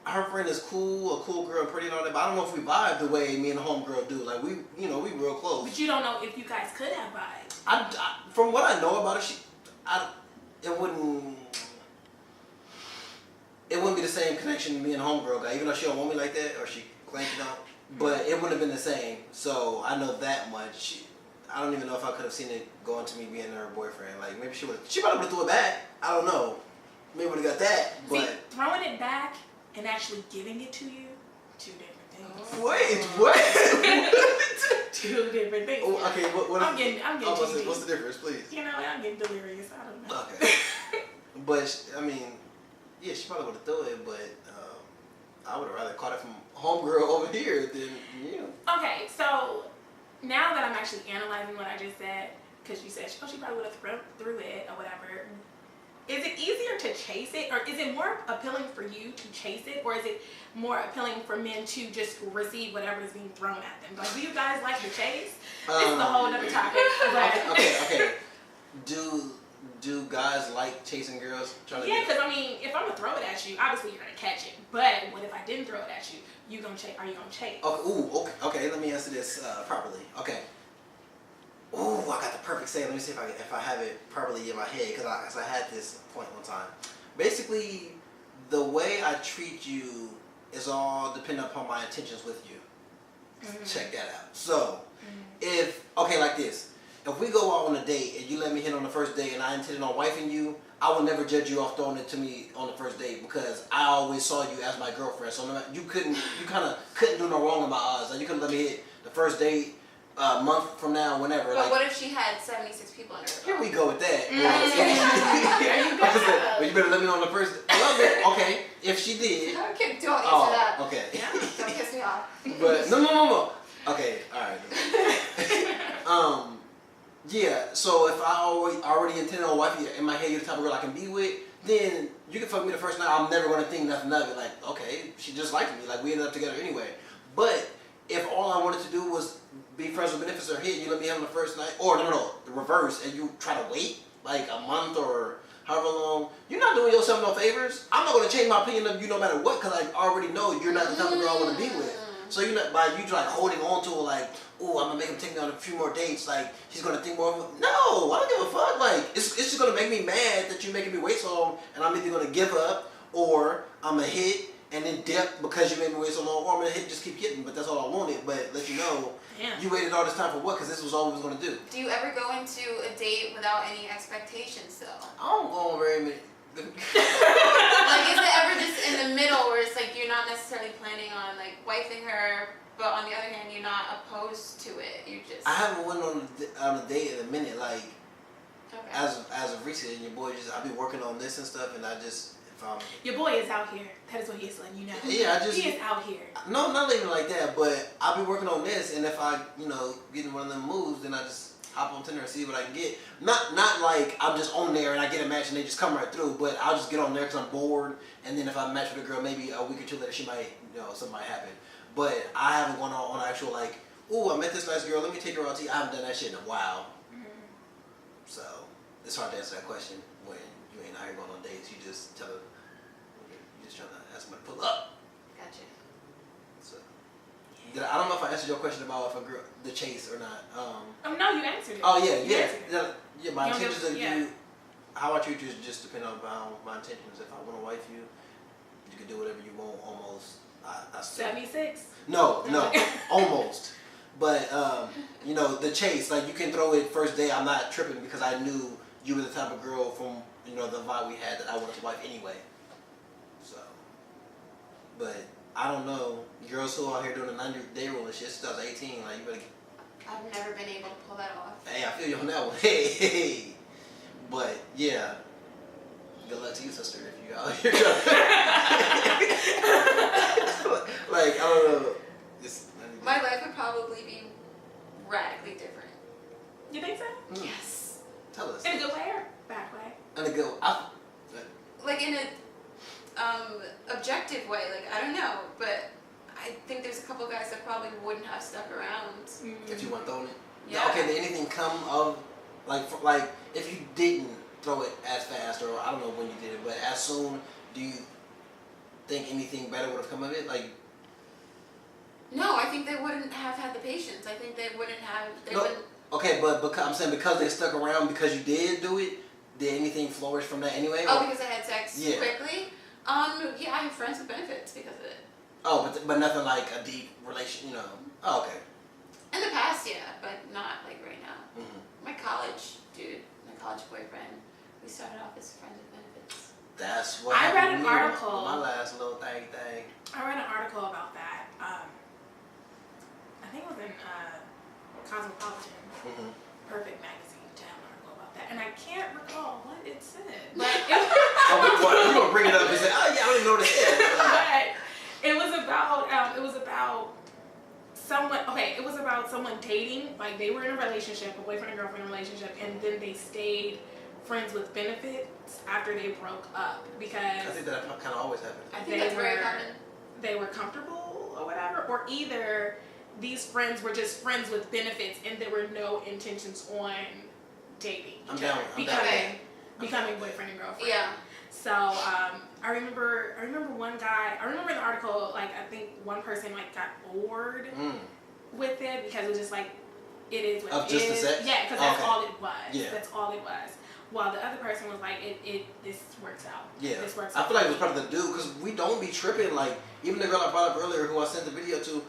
her friend is cool, a cool girl, pretty and all that. But I don't know if we vibe the way me and the homegirl do. Like we real close. But you don't know if you guys could have vibed. I from what I know about her, it wouldn't be the same connection me and the homegirl got, even though she don't want me like that, or she claims she don't. But it wouldn't have been the same. So I know that much. I don't even know if I could have seen it going to me being her boyfriend. Like maybe she probably would have threw it back. I don't know. Maybe would have got that. But see, throwing it back and actually giving it to you, two different things. Wait, what? Two different things. Oh, okay, what I'm getting what's the difference, please? You know, I'm getting delirious. I don't know. Okay. But I mean, yeah, she probably would have thrown it, but I would have rather caught it from homegirl over here than you. Okay, so now that I'm actually analyzing what I just said, because you said, she probably would have threw it or whatever. is it easier to chase it, or is it more appealing for you to chase it, or is it more appealing for men to just receive whatever is being thrown at them? Like, do you guys like to chase? This is a whole other topic. But Okay. Do guys like chasing girls? Yeah, because I mean, if I'm gonna throw it at you, obviously you're gonna catch it. But what if I didn't throw it at you? You gonna chase? Are you gonna chase? Okay. Let me answer this properly. Okay. Ooh, I got the perfect say. Let me see if I have it properly in my head, because I had this point one time. Basically, the way I treat you is all dependent upon my intentions with you. Check that out. So, like this. If we go out on a date and you let me hit on the first date and I intended on wifing you, I will never judge you off throwing it to me on the first date, because I always saw you as my girlfriend. So you kind of couldn't do no wrong in my eyes. Like, you couldn't let me hit the first date a month from now, whenever. But like, what if she had 76 people in her phone? Here we go with that. There you go. But you better let me know on the first. Okay, if she did. Okay, don't answer that. Okay. Yeah. Don't piss me off. But no. Okay, all right. Yeah. So if I already intended on wifey in my head, you're the type of girl I can be with, then you can fuck me the first night. I'm never gonna think nothing of it. Like, okay, she just liked me. Like, we ended up together anyway. But if all I wanted to do was be friends with benefits or hit, you let me have on the first night, or no, the reverse, and you try to wait like a month or however long, you're not doing yourself no favors. I'm not gonna change my opinion of you no matter what, because I already know you're not the type of girl I want to be with. So you're not, by you like holding on to it, like, oh, I'm gonna make him take me on a few more dates, like he's gonna think more of it. No, I don't give a fuck. Like, it's just gonna make me mad that you're making me wait so long, and I'm either gonna give up, or I'm gonna hit and then dip because you made me wait so long, or I'm gonna hit, just keep hitting. But that's all I wanted. But let you know, you waited all this time for what? Because this was all we was gonna do. Do you ever go into a date without any expectations, though? I don't go on very many. Like, is it ever just in the middle where it's like you're not necessarily planning on like wifing her, but on the other hand you're not opposed to it? You just. I haven't went on a date in a minute. Like, Okay. as of recent, your boy just, I've been working on this and stuff, and I just, if I'm. Your boy is out here. That is what he is letting you know. Yeah, he is out here. No, not even like that, but I'll be working on this, and if I, get in one of them moves, then I just hop on Tinder and see what I can get. Not like I'm just on there and I get a match and they just come right through, but I'll just get on there because I'm bored, and then if I match with a girl, maybe a week or two later, she might, something might happen. But I haven't gone on actual like, ooh, I met this nice girl, let me take her out to eat. I haven't done that shit in a while. So it's hard to answer that question when you ain't out here going on dates. You just tell her, you're just trying to ask somebody to pull up. Gotcha. So I don't know if I answered your question about if a girl, the chase or not. No, you answered it. Oh yeah. My You don't intentions give- of yeah. you, how I treat you is just depend on my intentions. If I want to wife you, you can do whatever you want. Almost. I still, 76. No, almost. But the chase, like, you can throw it first day. I'm not tripping because I knew you were the type of girl from the vibe we had that I wanted to wife anyway. So, but I don't know, girls who are out here doing the 90-day rule and shit, 2018, like, you better get. I've never been able to pull that off. Hey, I feel you on that one. Hey. But yeah, good luck to you, sister, if you out here. Like, I don't know. My life would probably be radically different. You think so? Yes. Tell us. In a good way or bad way? In a good. Like in a objective way. Like, I don't know, but I think there's a couple guys that probably wouldn't have stuck around. If you weren't throwing it. Yeah. Okay. Did anything come of like if you didn't throw it as fast, or I don't know when you did it, but as soon, do you think anything better would have come of it? Like. No, I think they wouldn't have had the patience. I think they wouldn't have. Okay, but I'm saying because they stuck around because you did do it, did anything flourish from that anyway? Oh, because I had sex Yeah. quickly? Yeah, I have friends with benefits because of it. Oh, but nothing like a deep relation, Oh, okay. In the past, yeah, but not like right now. Mm-hmm. My college dude, my college boyfriend, we started off as friends with benefits. That's what I read happened an to me article. with my last little thing. I read an article about that. I think it was in Cosmopolitan, Perfect Magazine, to have an article about that. And I can't recall what it said. But it you gonna bring it up and say, oh yeah, I don't even know what it said. but it was about someone, it was about someone dating, like they were in a relationship, a boyfriend and girlfriend relationship, and then they stayed friends with benefits after they broke up because I think that kind of always happens. I think that's very common. they were comfortable or whatever, or either these friends were just friends with benefits and there were no intentions on dating I'm each down. other, I'm down. becoming boyfriend and girlfriend. Yeah. So I remember one guy. I remember in the article, like I think one person like got bored with it because it was just like it is what of it just is. the sex? Yeah, because that's Okay. all it was. Yeah. That's all it was. While the other person was like, this works out. Yeah. This works I out. feel like it was probably the dude because we don't be tripping. Like even the girl I brought up earlier, who I sent the video to,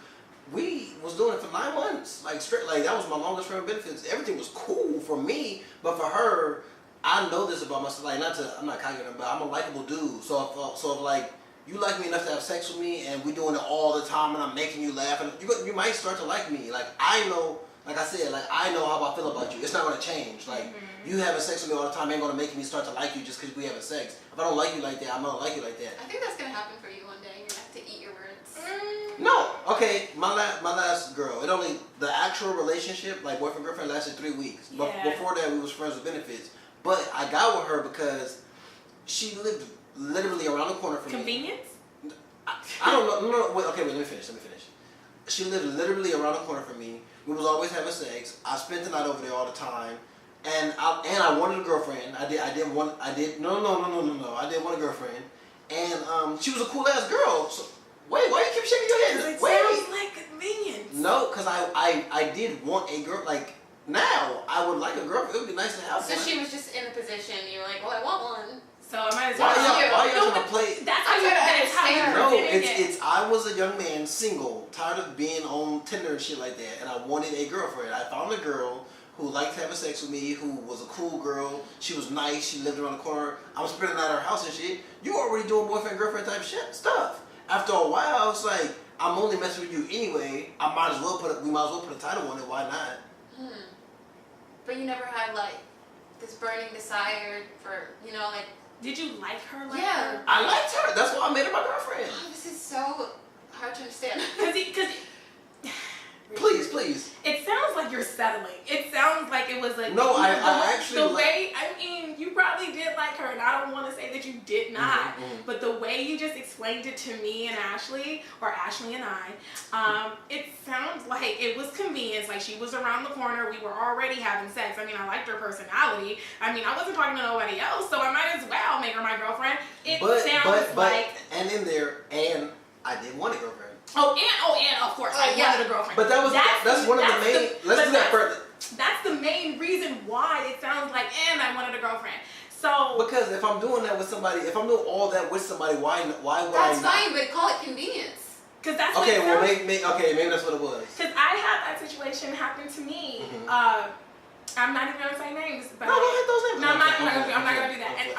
we was doing it for 9 months, like straight. Like that was my longest friend with benefits. Everything was cool for me, but for her, I know this about myself. Like I'm not cocky, but I'm a likable dude. So if like you like me enough to have sex with me, and we doing it all the time, and I'm making you laugh, and you might start to like me. Like I know. Like I said, like I know how I feel about you. It's not gonna change. Like you having sex with me all the time ain't gonna make me start to like you just because we having sex. If I don't like you like that, I'm gonna like you like that. I think that's gonna happen for you one day. You're gonna have to eat your words. No, okay. My last girl. The actual relationship, like boyfriend girlfriend, lasted 3 weeks. But Yeah. before that, we was friends with benefits. But I got with her because she lived literally around the corner from me. Convenience? I don't know. No, wait, okay, wait. Let me finish. She lived literally around the corner from me. We was always having sex. I spent the night over there all the time, and I wanted a girlfriend. No. I did want a girlfriend, and she was a cool ass girl. So wait, why you keep shaking your head? It Wait. sounds like convenience. No, because I did want a girl. Like now, I would like a girlfriend. It would be nice to have So one. she was just in a position. You were like, well, I want one. So I might as Why well. y'all trying to play? That's how you understand. No, presented it. it's I was a young man, single, tired of being on Tinder and shit like that, and I wanted a girlfriend. I found a girl who liked having sex with me, who was a cool girl. She was nice. She lived around the corner. I was spending the night at her house and shit. You already doing boyfriend girlfriend type shit stuff. After a while, it's like I'm only messing with you anyway. We might as well put a title on it. Why not? But you never had like this burning desire for, like. Did you like her? Like Yeah. her? I liked her. That's why I made her my girlfriend. Oh, this is so hard to understand. Because Please. it sounds like you're settling. It sounds like it was like No, I actually the way. I mean, you probably did like her, and I don't want to say that you did not. But the way you just explained it to me and Ashley, or Ashley and I, it sounds like it was convenience. Like she was around the corner. We were already having sex. I mean, I liked her personality. I mean, I wasn't talking to nobody else, so I might as well make her my girlfriend. It sounds like. And in there, and I did want a girlfriend. And of course, I wanted a girlfriend. But that's one of the main. Let's do that further. That's the main reason why it sounds like, and I wanted a girlfriend. So because if I'm doing that with somebody, if I'm doing all that with somebody, why would That's I not? fine, but call it convenience. Because that's Okay, what well maybe that's what it was. Because I had that situation happen to me. I'm not even gonna say names, but No, don't hit those names. no, I'm not gonna do that. And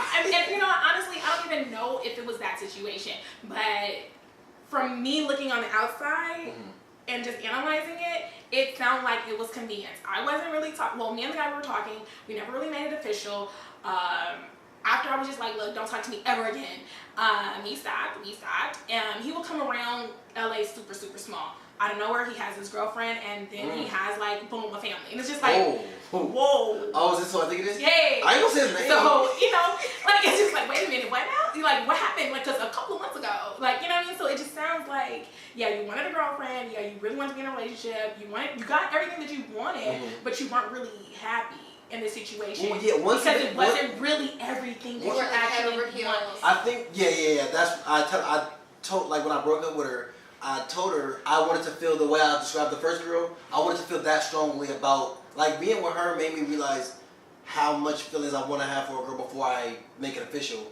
you know, honestly, I don't even know if it was that situation, but from me looking on the outside and just analyzing it, it sounded like it was convenience. I wasn't really talking. Well, me and the guy were talking. We never really made it official. After I was just like, look, don't talk to me ever again. We stopped. He will come around LA super small. Out of nowhere, he has his girlfriend, and then he has like boom, a family, and it's just like, whoa. Oh, is this what I think it is? Yeah. I ain't gonna say his name. So like it's just like, wait a minute, what now? You're like, what happened? Like, cause a couple of months ago, like you know what I mean. So it just sounds like, yeah, you wanted a girlfriend, yeah, you really wanted to be in a relationship, you got everything that you wanted, but you weren't really happy in the situation. Well, yeah, because it wasn't really everything that you actually wanted. I think, yeah. That's I told like when I broke up with her. I told her I wanted to feel the way I described the first girl. I wanted to feel that strongly about, like, being with her made me realize how much feelings I want to have for a girl before I make it official.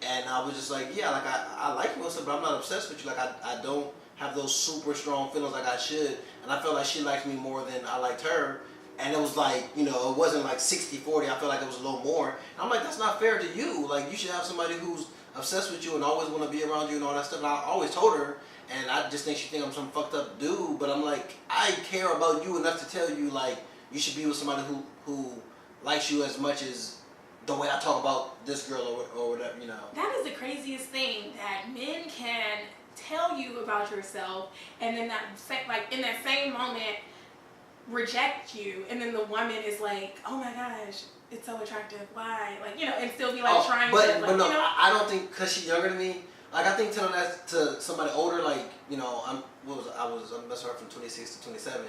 And I was just like, yeah, like, I like you, but I'm not obsessed with you. Like, I don't have those super strong feelings like I should. And I felt like she liked me more than I liked her. And it was like, it wasn't like 60-40. I felt like it was a little more. And I'm like, that's not fair to you. Like, you should have somebody who's obsessed with you and always want to be around you and all that stuff. And I always told her, and I just think she think I'm some fucked up dude, but I'm like, I care about you enough to tell you, like, you should be with somebody who likes you as much as the way I talk about this girl or whatever, That is the craziest thing, that men can tell you about yourself, and then in that same moment, reject you, and then the woman is like, oh my gosh, it's so attractive, why? Like, you know, and still be like trying to, like, but no, you know? I don't think because she's younger than me. Like I think telling that to somebody older, like you know, I'm messing with her from 26 to 27,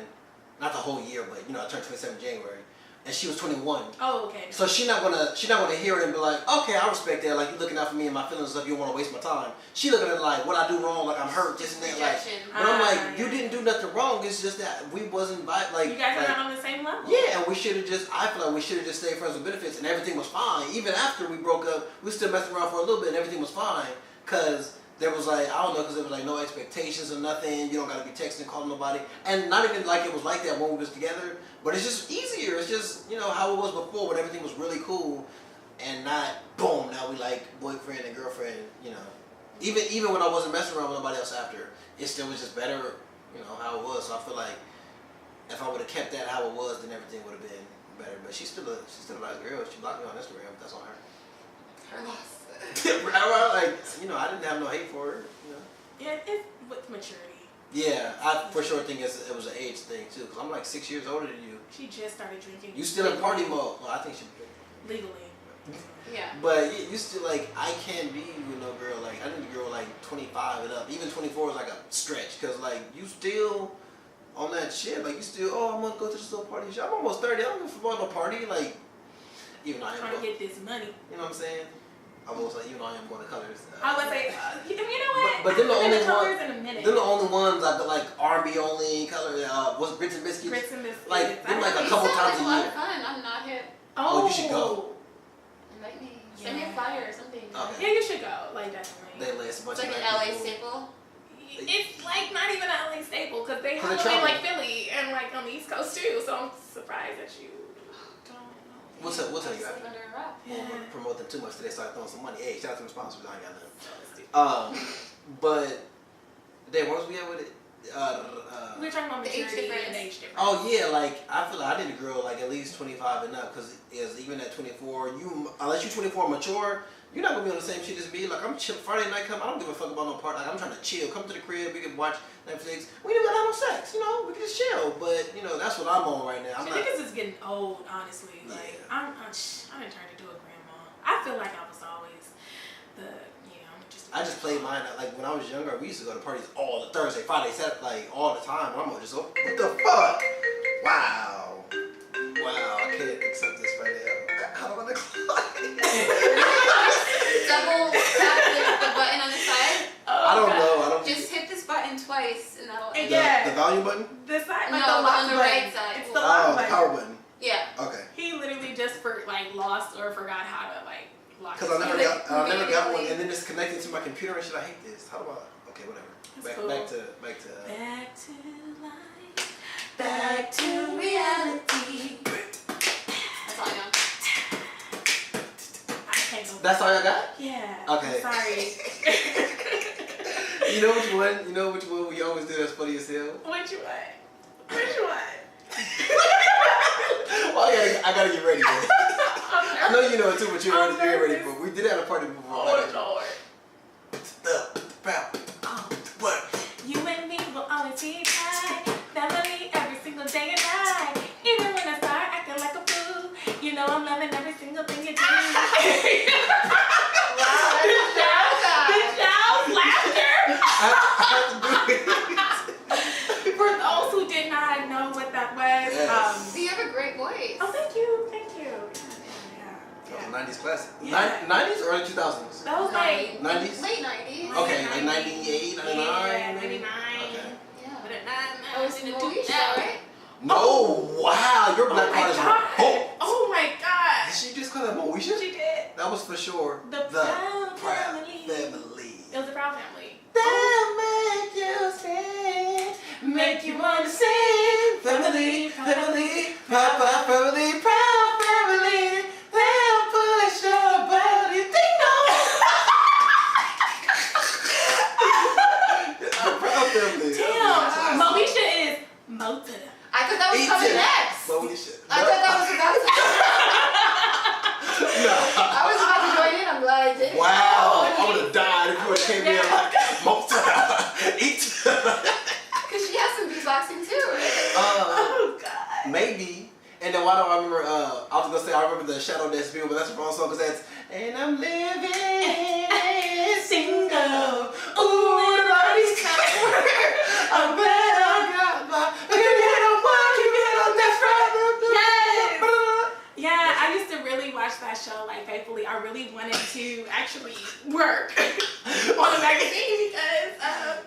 not the whole year, but you know, I turned 27 in January, and she was 21. Oh, okay. So she's not gonna hear it and be like, okay, I respect that. Like you looking out for me and my feelings and stuff. You don't want to waste my time. She looking at it like, what I do wrong? Like I'm hurt, this and that. Like, but I'm like, you didn't do nothing wrong. It's just that we wasn't like. You guys are not on the same level. Yeah, and we should have just. I feel like we should have just stayed friends with benefits, and everything was fine. Even after we broke up, we still messed around for a little bit, and everything was fine. Cause there was like, I don't know, cause there was like no expectations or nothing. You don't gotta be texting, calling nobody, and not even like it was like that when we was together. But it's just easier. It's just, you know, how it was before when everything was really cool and not, boom, now we like boyfriend and girlfriend, you know. Even when I wasn't messing around with nobody else after, it still was just better, you know, how it was. So I feel like if I would have kept that how it was, then everything would have been better. But she's still a nice girl. She blocked me on Instagram, but that's on her. Her loss. Like, you know, I didn't have no hate for her, you know. Yeah, it's with maturity. Yeah, I for sure think it was an age thing too, because I'm like 6 years older than you. She just started drinking. You still in party mode. Well, I think she legally. Yeah. But you still like, I can't be with no girl like, I need a girl like 25 and up. Even 24 is like a stretch, because like you still on that shit. Like you still, oh, I'm gonna go to this little party. I'm almost 30. I don't give a fuck about no party. Like, even though I am trying to get this money. You know what I'm saying? I was like, even though I am going to colors. I would say, you know what? But then the only colors in a minute. They're the only ones I feel like R&B only color. Was Grits and Biscuits? Grits and Biscuits. Like them like a couple times a year. It's a lot of fun. I'm not hip. Oh, you should go. Invite me. Send me a flyer or something. Okay. Yeah, you should go. Like definitely. They last a bunch It's like of an LA people. staple. It's like not even an LA staple because they have travel. in like Philly and like on the East Coast too. So I'm surprised that you don't know. We'll tell you Sleep after. under a rock. We Yeah. won't promote them too much today. Start throwing some money. Hey, shout out to the sponsors. I ain't got nothing. So stupid. But then what was we at with it? We're talking about The age maturity difference. and age difference. Oh yeah, like I feel like I need a girl like at least 25 and up, because even at 24, unless you're 24 mature, you're not gonna be on the same shit as me. Like I'm chill Friday night come, I don't give a fuck about no party. Like I'm trying to chill. Come to the crib, we can watch Netflix. We don't gotta have no sex, you know. We can just chill. But you know that's what I'm on right now. I'm not. Niggas is getting old, honestly. Like Yeah. I'm turned into a grandma. I feel like I was always the I just played mine out. Like when I was younger, we used to go to parties all the Thursday, Friday, Saturday, like all the time. I'm just what the fuck? Wow, I can't accept this right now. How am I Double tap the button on the side. I don't know. I don't. Just hit this button twice and that'll end. Yeah. The volume button? The side, like No, the lock on the button. right side. It's the Oh, lock the button. power button. Yeah. Okay. He literally just lost or forgot how to like lock. Because I never his got, phone. one, and then it's connected to my computer and shit. I hate this. How do I? Okay, whatever. That's Back cool. to. Back to life. Back to reality. That's all I know. I can't go. That's all y'all got? Yeah. Okay. I'm sorry. You know which one? You know which one we always do that's funny as hell? Which one? Which one? Well, I gotta get ready. Man. I know you know it too, but you're I'm ready nervous. for. We did it at a party before. Oh Lord. Oh, what? You and me will always be tied. Family every single day and night. Even when I start acting like a fool, you know I'm loving every single thing you do. Wow, The shout, laughter. I have to do it. For those who did not know what that was, Yes. So you have a great voice. oh thank you. That was a 90s classic. Yeah. 90s or early 2000s? That was like 90s? Late 90s. Okay, like 98, 99? yeah, 99. Okay. Yeah. But at 99, That was in the Moesha, right? No, wow, your black Oh card my is god. oh. Oh my god. Did she just call that Moesha? She did. That was for sure The Proud Family. Family. It was the Proud Family. They'll make you sing, make you wanna sing. Family, family, Papa family, proud family. They'll push your body, ding dong. The proud family. Damn. Moesha is Mota. I thought that was coming next. Moesha. I thought that was about to. I was about to join in. I'm glad I did. Wow, I would have died if you would have came in like Mota. Eat. Because she has some beatboxing too, right? Oh god. was gonna say I remember the Shadow Dance people, but that's the wrong song because that's and I'm living single. Ooh, the body's I'm glad I got my. Yeah, I used to really watch that show like faithfully. I really wanted to actually work on the magazine because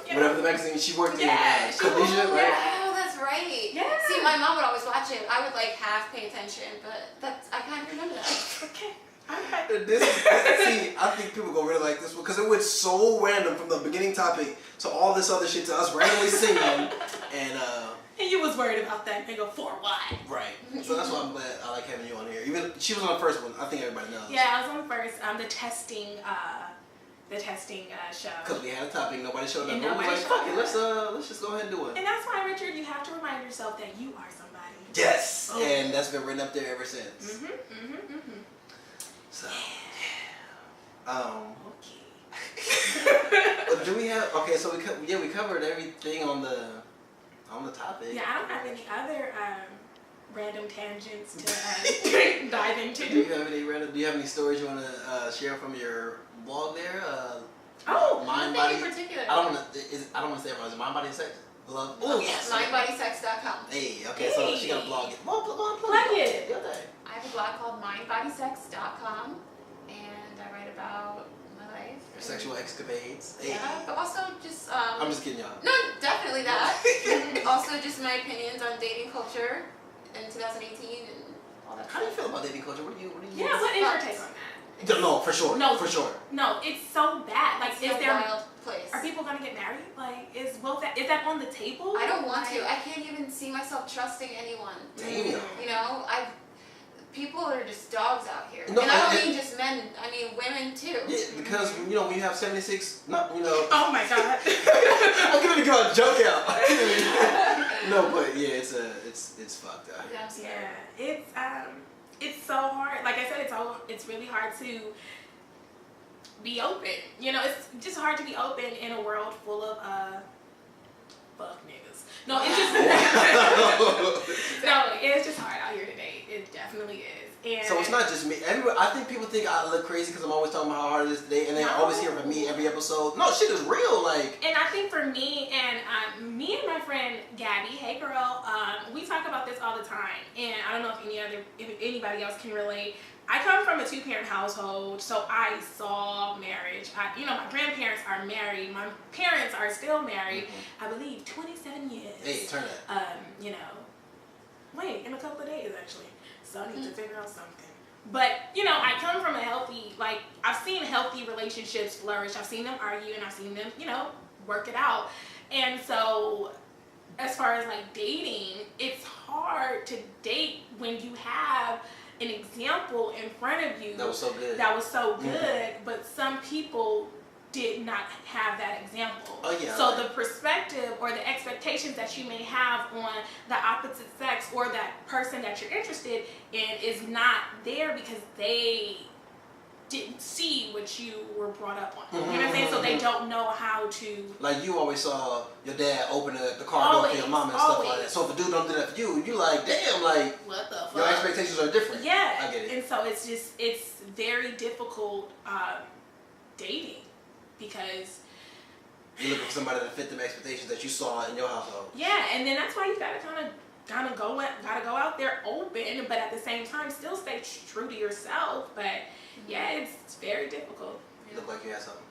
you know, whatever the magazine she worked in, she Collision, was, right? yeah. Oh, that's right. Yeah. See, my mom would always watch it. I would like half pay attention, but I kind of remember that. Okay. Okay. See, I think people gonna really like this one because it went so random from the beginning topic to all this other shit to us randomly singing and you was worried about that nigga for what? right. So that's why I'm glad I like having you on here. Even she was on the first one. I think everybody knows. Yeah, I was on first. The testing show. Because we had a topic, nobody showed up. And We was nobody like, fuck it, showed let's just go ahead and do it. And that's why, Richard, you have to remind yourself that you are somebody. Yes, Oh. and that's been written up there ever since. So, Okay. do we have? Okay, so we covered everything on the topic. Yeah, I don't have any other random tangents to dive into. Do you have any stories you want to share from your blog there? Mind Nothing Body. in particular. I don't want to say everyone. Is it Mind Body and Sex? Blog. Oh yes. Mindbodysex.com. Hey. Okay. So she got a blog. Plug it. The other day. I have a blog called mindbodysex.com, and I write about my life. Your sexual escapades. Hey. Yeah, but also just I'm just kidding, y'all. No, definitely that. Also, just my opinions on dating culture in 2018 and all that. How do you feel about dating culture? What do you? Yeah, what is your take on that? No, for sure. No, for sure. No, it's so bad. Like, It's is a there? wild place. Are people gonna get married? Like, is that on the table? I don't want to. I can't even see myself trusting anyone. Damn. You know, people are just dogs out here. No, and I don't mean just men. I mean women too. Yeah, because when you have 76, Oh my God. I'm gonna go and joke out. No, but yeah, it's fucked out here. Yeah, I'm scared. Yeah, it's so hard. Like I said, it's really hard to be open. You know, it's just hard to be open in a world full of fuck niggas. No, it's just no, it's just hard out here today. It definitely is. And So it's not just me. I think people think I look crazy because I'm always talking about how hard it is today, and they always hear from me every episode. No, shit is real. Like, and I think for me and my friend Gabby, hey girl, we talk about this all the time. And I don't know if anybody else can relate. I come from a 2-parent household, so I saw marriage. My grandparents are married. My parents are still married. I believe 27 years. hey, turn that. Wait, in a couple of days actually. So I need to figure out something. But, I come from a healthy, I've seen healthy relationships flourish. I've seen them argue and I've seen them, work it out. And so as far as dating, it's hard to date when you have an example in front of you That was so good. But some people did not have that example. Oh, yeah. So the perspective or the expectations that you may have on the opposite sex or that person that you're interested in is not there because they didn't see what you were brought up on. You know what I'm saying? So they don't know how to. Like you always saw your dad open the car door for your mom and stuff like that. So if a dude don't do that for you, you like, damn, like what the fuck? Your expectations are different. Yeah. I get it. And so it's very difficult dating because you're looking for somebody to fit them expectations that you saw in your household. Yeah, and then that's why you gotta gotta go out there open, but at the same time still stay true to yourself. But yeah, it's very difficult. You look like you had something.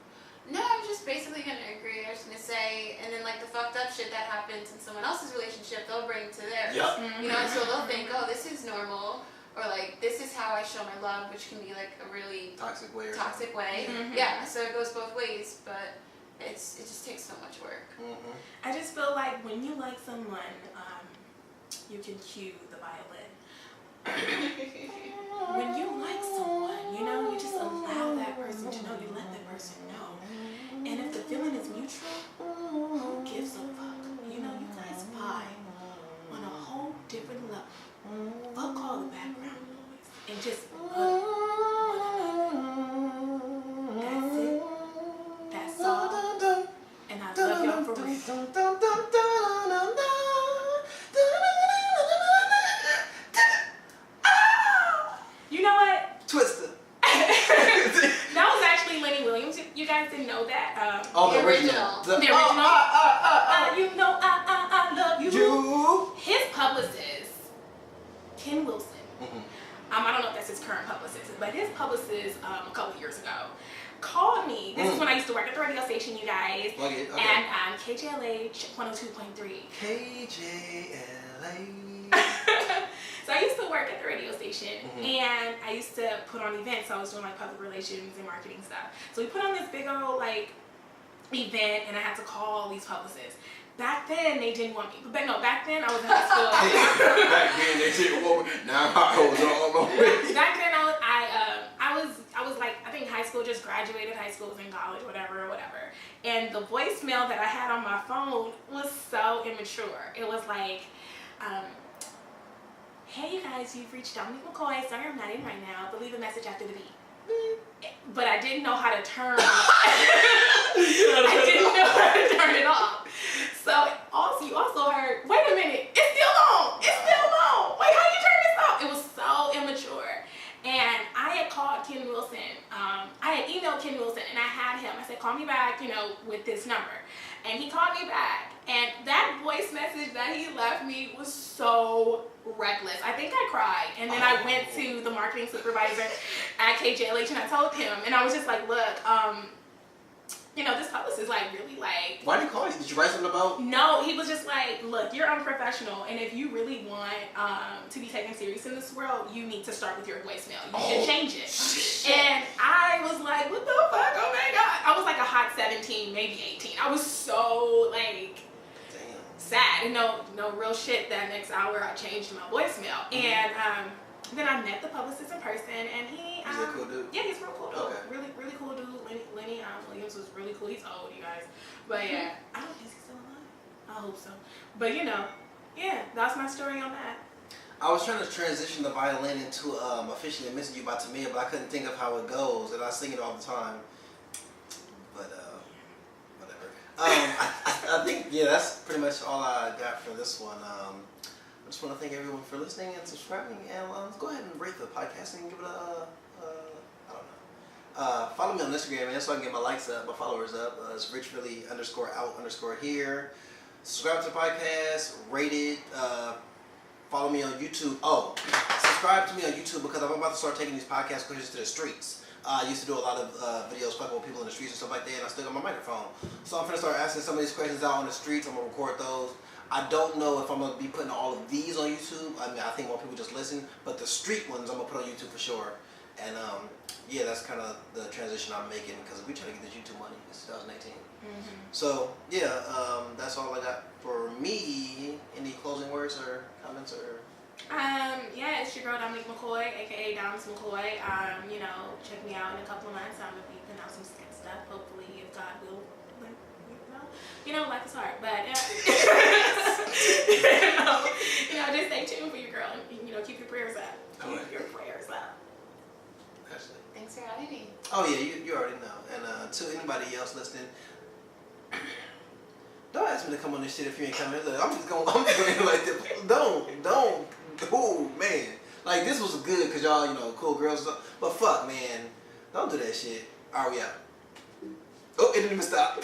No, I'm just basically gonna agree. I was gonna say, and then the fucked up shit that happens in someone else's relationship, they'll bring to theirs. Yep. Mm-hmm. So they'll think, oh, this is normal, or this is how I show my love, which can be a really toxic way. Mm-hmm. Yeah. So it goes both ways, but it just takes so much work. Mm-hmm. I just feel like when you like someone, you can cue the violin. When you like someone, you just allow that person to know, you let that person know. And if the feeling is mutual, who gives a fuck? You guys vibe on a whole different level. Fuck all the background noise and just hug one another. That's it. That's all. And I love y'all for real. didn't know that. The original. The original. You know I love you. His publicist, Ken Wilson. I don't know if that's his current publicist, but his publicist a couple years ago called me. This is when I used to work at the radio station, you guys. Okay. And KJLH 102.3. KJLA. So I used to work at the radio station, and I used to put on events. So I was doing like public relations and marketing stuff. So we put on this big old like event, and I had to call these publicists. Back then they didn't want me, but no, back then I was in high school. Back then they didn't want me. Now I was all over it. Back then I was like, I think high school, just graduated high school, was in college, whatever. And the voicemail that I had on my phone was so immature. It was like, hey you guys, you've reached Dominique McCoy. Sorry I'm not in right now, but leave a message after the beep. But I didn't know how to turn it off. So you also heard, wait a minute, it's still on. Wait, how do you turn this off? It was so immature. And I had called Ken Wilson. I had emailed Ken Wilson, and I had him. I said, call me back, with this number. And he called me back. And that voice message that he left me was so reckless. I think I cried. And then I went to the marketing supervisor at KJLH, and I told him. And I was just like, look, this publicist like really like. Why did he call you? Did you write something about? No, he was just like, look, you're unprofessional, and if you really want to be taken serious in this world, you need to start with your voicemail. You should change it. Shit. And I was like, what the fuck? Oh my god! I was like a hot 17, maybe 18. I was so like sad, and no real shit. That next hour, I changed my voicemail, and then I met the publicist in person, and he. He's a cool dude. Yeah, he's real cool dude. Okay. Really cool dude. Lenny Williams was really cool. He's old, you guys, but yeah, I don't think he's still alive. I hope so. But yeah, that's my story on that. I was trying to transition the violin into Officially Missing You by Tamia, but I couldn't think of how it goes, and I sing it all the time. But whatever. I think that's pretty much all I got for this one. I just want to thank everyone for listening and subscribing, and let's go ahead and rate the podcast and give it a I don't know. Follow me on Instagram, man, so I can get my likes up, my followers up. It's rich_out_here. Subscribe to the podcast, rate it. Follow me on YouTube. Oh, subscribe to me on YouTube because I'm about to start taking these podcast questions to the streets. I used to do a lot of videos fucking with people in the streets and stuff like that, and I still got my microphone. So I'm going to start asking some of these questions out on the streets. I'm going to record those. I don't know if I'm going to be putting all of these on YouTube. I mean, I think more people just listen, but the street ones I'm going to put on YouTube for sure. And yeah, that's kind of the transition I'm making because we try to get this YouTube money. It's 2018. So yeah, that's all I got for me. Any closing words or comments or? Yeah, it's your girl Dominique McCoy, aka Doms McCoy. Check me out in a couple of months. I'm gonna be putting out some skit stuff. Hopefully, if God will. Life is hard, but just stay tuned for your girl and keep your prayers up. Keep your prayers up. Thanks for having me. Oh yeah, you already know. And to anybody else listening, don't ask me to come on this shit if you ain't coming. Look, I'm just going like this. Don't. Oh man, like this was good because y'all cool girls. But fuck man, don't do that shit. Are we out? Oh, it didn't even stop.